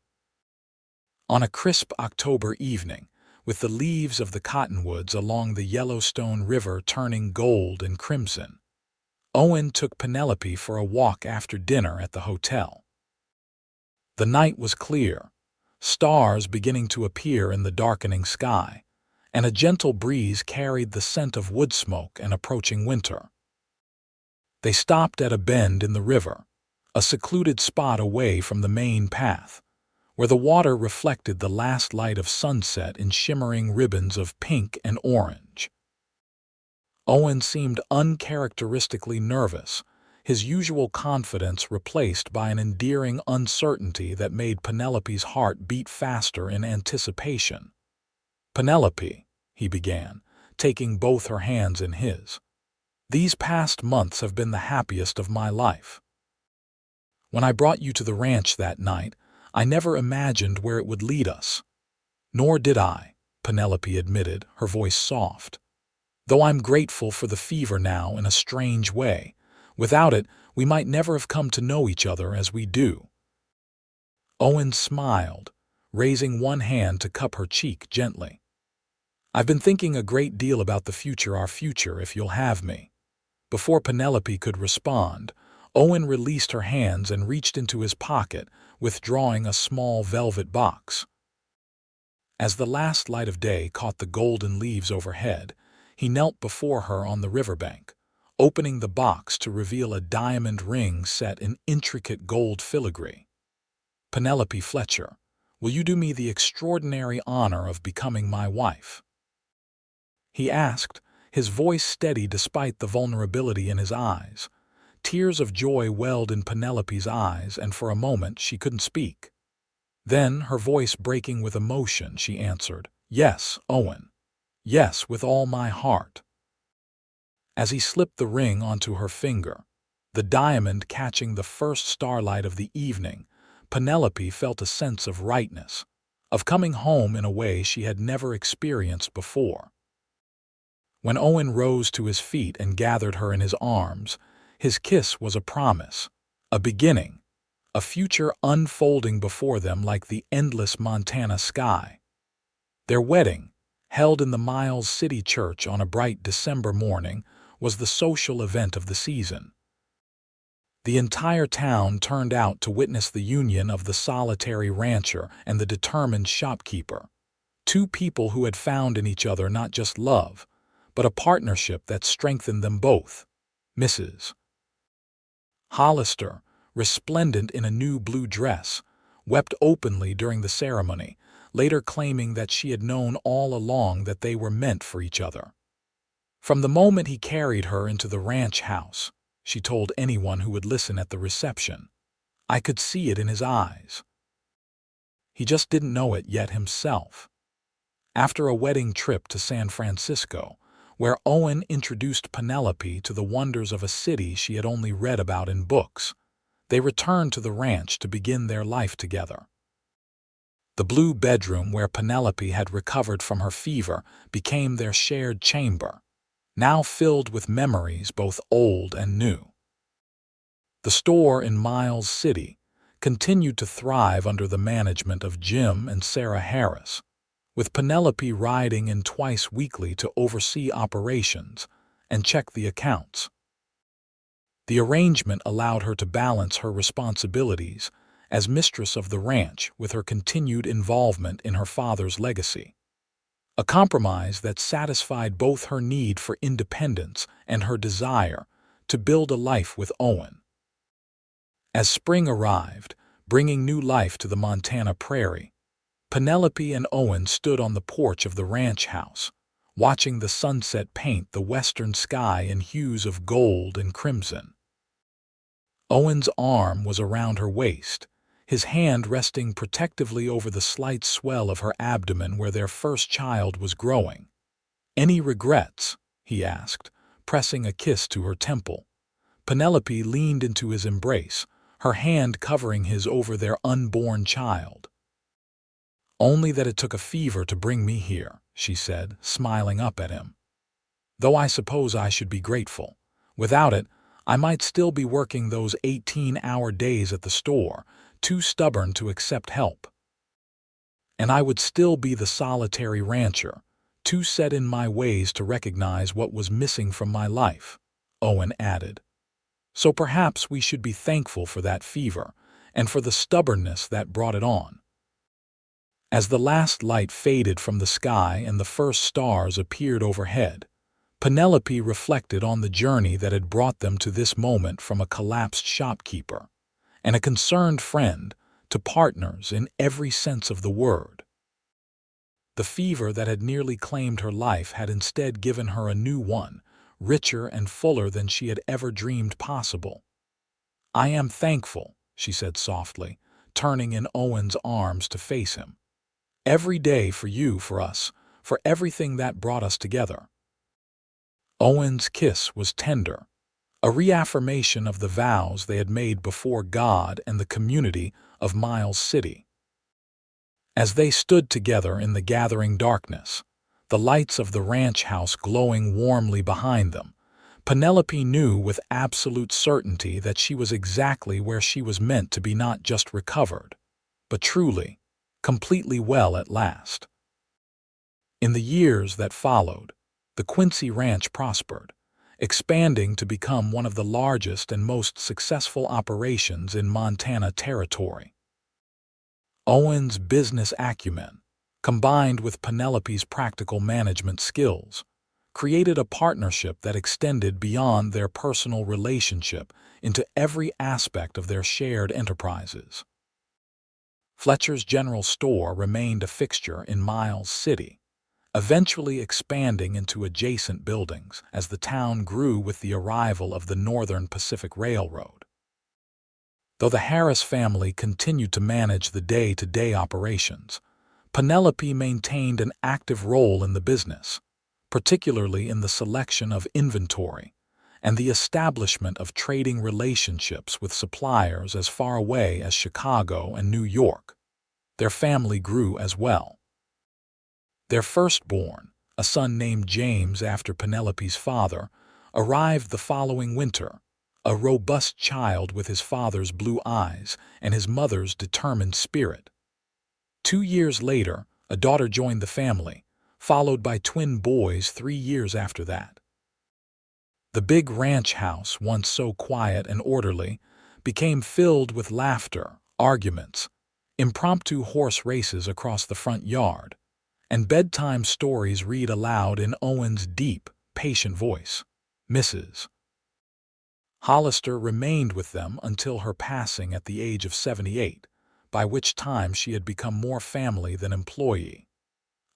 On a crisp October evening, with the leaves of the cottonwoods along the Yellowstone River turning gold and crimson, Owen took Penelope for a walk after dinner at the hotel. The night was clear, stars beginning to appear in the darkening sky, and a gentle breeze carried the scent of wood smoke and approaching winter. They stopped at a bend in the river, a secluded spot away from the main path, where the water reflected the last light of sunset in shimmering ribbons of pink and orange. Owen seemed uncharacteristically nervous, his usual confidence replaced by an endearing uncertainty that made Penelope's heart beat faster in anticipation. "Penelope," he began, taking both her hands in his, "these past months have been the happiest of my life. When I brought you to the ranch that night, I never imagined where it would lead us." "Nor did I," Penelope admitted, her voice soft. "Though I'm grateful for the fever now in a strange way. Without it, we might never have come to know each other as we do." Owen smiled, raising one hand to cup her cheek gently. "I've been thinking a great deal about the future, our future, if you'll have me." Before Penelope could respond, Owen released her hands and reached into his pocket, withdrawing a small velvet box. As the last light of day caught the golden leaves overhead, he knelt before her on the riverbank, opening the box to reveal a diamond ring set in intricate gold filigree. "Penelope Fletcher, will you do me the extraordinary honor of becoming my wife?" he asked, his voice steady despite the vulnerability in his eyes, Tears of joy welled in Penelope's eyes, and for a moment she couldn't speak. Then, her voice breaking with emotion, she answered, "Yes, Owen. Yes, with all my heart." As he slipped the ring onto her finger, the diamond catching the first starlight of the evening, Penelope felt a sense of rightness, of coming home in a way she had never experienced before. When Owen rose to his feet and gathered her in his arms, his kiss was a promise, a beginning, a future unfolding before them like the endless Montana sky. Their wedding, held in the Miles City Church on a bright December morning, was the social event of the season. The entire town turned out to witness the union of the solitary rancher and the determined shopkeeper, two people who had found in each other not just love, but a partnership that strengthened them both. Mrs. Hollister, resplendent in a new blue dress, wept openly during the ceremony, later claiming that she had known all along that they were meant for each other. From the moment he carried her into the ranch house, she told anyone who would listen at the reception, I could see it in his eyes. He just didn't know it yet himself. After a wedding trip to San Francisco, where Owen introduced Penelope to the wonders of a city she had only read about in books, they returned to the ranch to begin their life together. The blue bedroom where Penelope had recovered from her fever became their shared chamber, now filled with memories both old and new. The store in Miles City continued to thrive under the management of Jim and Sarah Harris, with Penelope riding in twice weekly to oversee operations and check the accounts. The arrangement allowed her to balance her responsibilities as mistress of the ranch with her continued involvement in her father's legacy, a compromise that satisfied both her need for independence and her desire to build a life with Owen. As spring arrived, bringing new life to the Montana prairie, Penelope and Owen stood on the porch of the ranch house, watching the sunset paint the western sky in hues of gold and crimson. Owen's arm was around her waist, his hand resting protectively over the slight swell of her abdomen where their first child was growing. "Any regrets?" he asked, pressing a kiss to her temple. Penelope leaned into his embrace, her hand covering his over their unborn child. "Only that it took a fever to bring me here," she said, smiling up at him. "Though I suppose I should be grateful. Without it, I might still be working those 18-hour days at the store, too stubborn to accept help. And I would still be the solitary rancher, too set in my ways to recognize what was missing from my life," Owen added. "So perhaps we should be thankful for that fever, and for the stubbornness that brought it on." As the last light faded from the sky and the first stars appeared overhead, Penelope reflected on the journey that had brought them to this moment, from a collapsed shopkeeper and a concerned friend to partners in every sense of the word. The fever that had nearly claimed her life had instead given her a new one, richer and fuller than she had ever dreamed possible. "I am thankful," she said softly, turning in Owen's arms to face him. "Every day for you, for us, for everything that brought us together." Owen's kiss was tender, a reaffirmation of the vows they had made before God and the community of Miles City. As they stood together in the gathering darkness, the lights of the ranch house glowing warmly behind them, Penelope knew with absolute certainty that she was exactly where she was meant to be, not just recovered, but truly, completely well at last. In the years that followed, the Quincy Ranch prospered, expanding to become one of the largest and most successful operations in Montana territory. Owen's business acumen, combined with Penelope's practical management skills, created a partnership that extended beyond their personal relationship into every aspect of their shared enterprises. Fletcher's General Store remained a fixture in Miles City, eventually expanding into adjacent buildings as the town grew with the arrival of the Northern Pacific Railroad. Though the Harris family continued to manage the day-to-day operations, Penelope maintained an active role in the business, particularly in the selection of inventory and the establishment of trading relationships with suppliers as far away as Chicago and New York. Their family grew as well. Their firstborn, a son named James after Penelope's father, arrived the following winter, a robust child with his father's blue eyes and his mother's determined spirit. 2 years later, a daughter joined the family, followed by twin boys 3 years after that. The big ranch house, once so quiet and orderly, became filled with laughter, arguments, impromptu horse races across the front yard, and bedtime stories read aloud in Owen's deep, patient voice. Mrs. Hollister remained with them until her passing at the age of 78, by which time she had become more family than employee.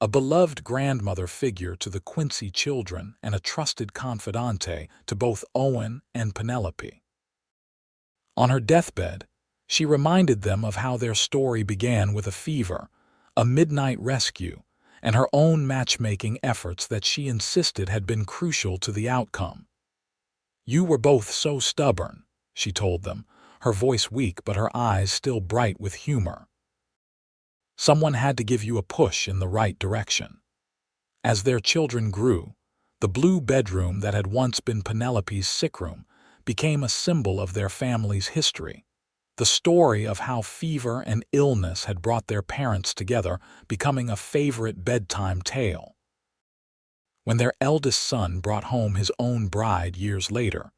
A beloved grandmother figure to the Quincy children and a trusted confidante to both Owen and Penelope. On her deathbed, she reminded them of how their story began with a fever, a midnight rescue, and her own matchmaking efforts that she insisted had been crucial to the outcome. "You were both so stubborn," she told them, her voice weak but her eyes still bright with humor. "Someone had to give you a push in the right direction." As their children grew, the blue bedroom that had once been Penelope's sickroom became a symbol of their family's history, the story of how fever and illness had brought their parents together, becoming a favorite bedtime tale. When their eldest son brought home his own bride years later,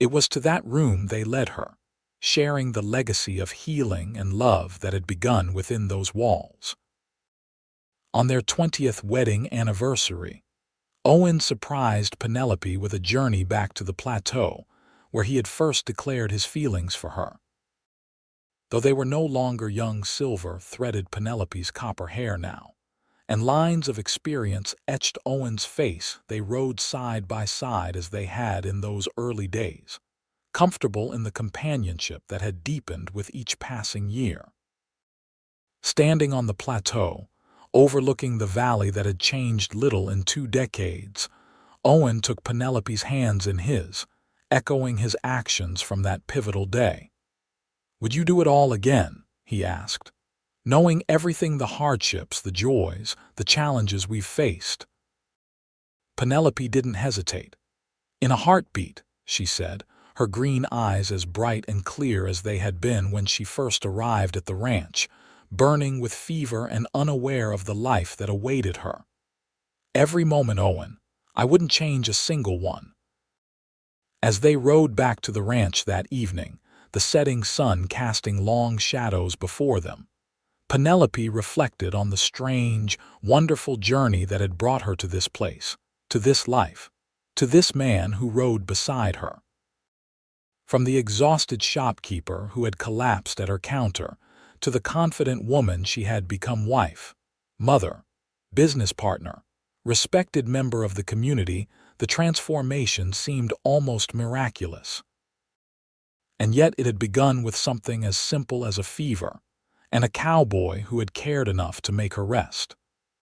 it was to that room they led her, sharing the legacy of healing and love that had begun within those walls. On their 20th wedding anniversary, Owen surprised Penelope with a journey back to the plateau, where he had first declared his feelings for her. Though they were no longer young, silver threaded Penelope's copper hair now, and lines of experience etched Owen's face, they rode side by side as they had in those early days, comfortable in the companionship that had deepened with each passing year. Standing on the plateau, overlooking the valley that had changed little in 2 decades, Owen took Penelope's hands in his, echoing his actions from that pivotal day. "Would you do it all again?" he asked. "Knowing everything, the hardships, the joys, the challenges we've faced." Penelope didn't hesitate. "In a heartbeat," she said, her green eyes as bright and clear as they had been when she first arrived at the ranch, burning with fever and unaware of the life that awaited her. "Every moment, Owen. I wouldn't change a single one." As they rode back to the ranch that evening, the setting sun casting long shadows before them, Penelope reflected on the strange, wonderful journey that had brought her to this place, to this life, to this man who rode beside her. From the exhausted shopkeeper who had collapsed at her counter, to the confident woman she had become, wife, mother, business partner, respected member of the community, the transformation seemed almost miraculous. And yet it had begun with something as simple as a fever, and a cowboy who had cared enough to make her rest.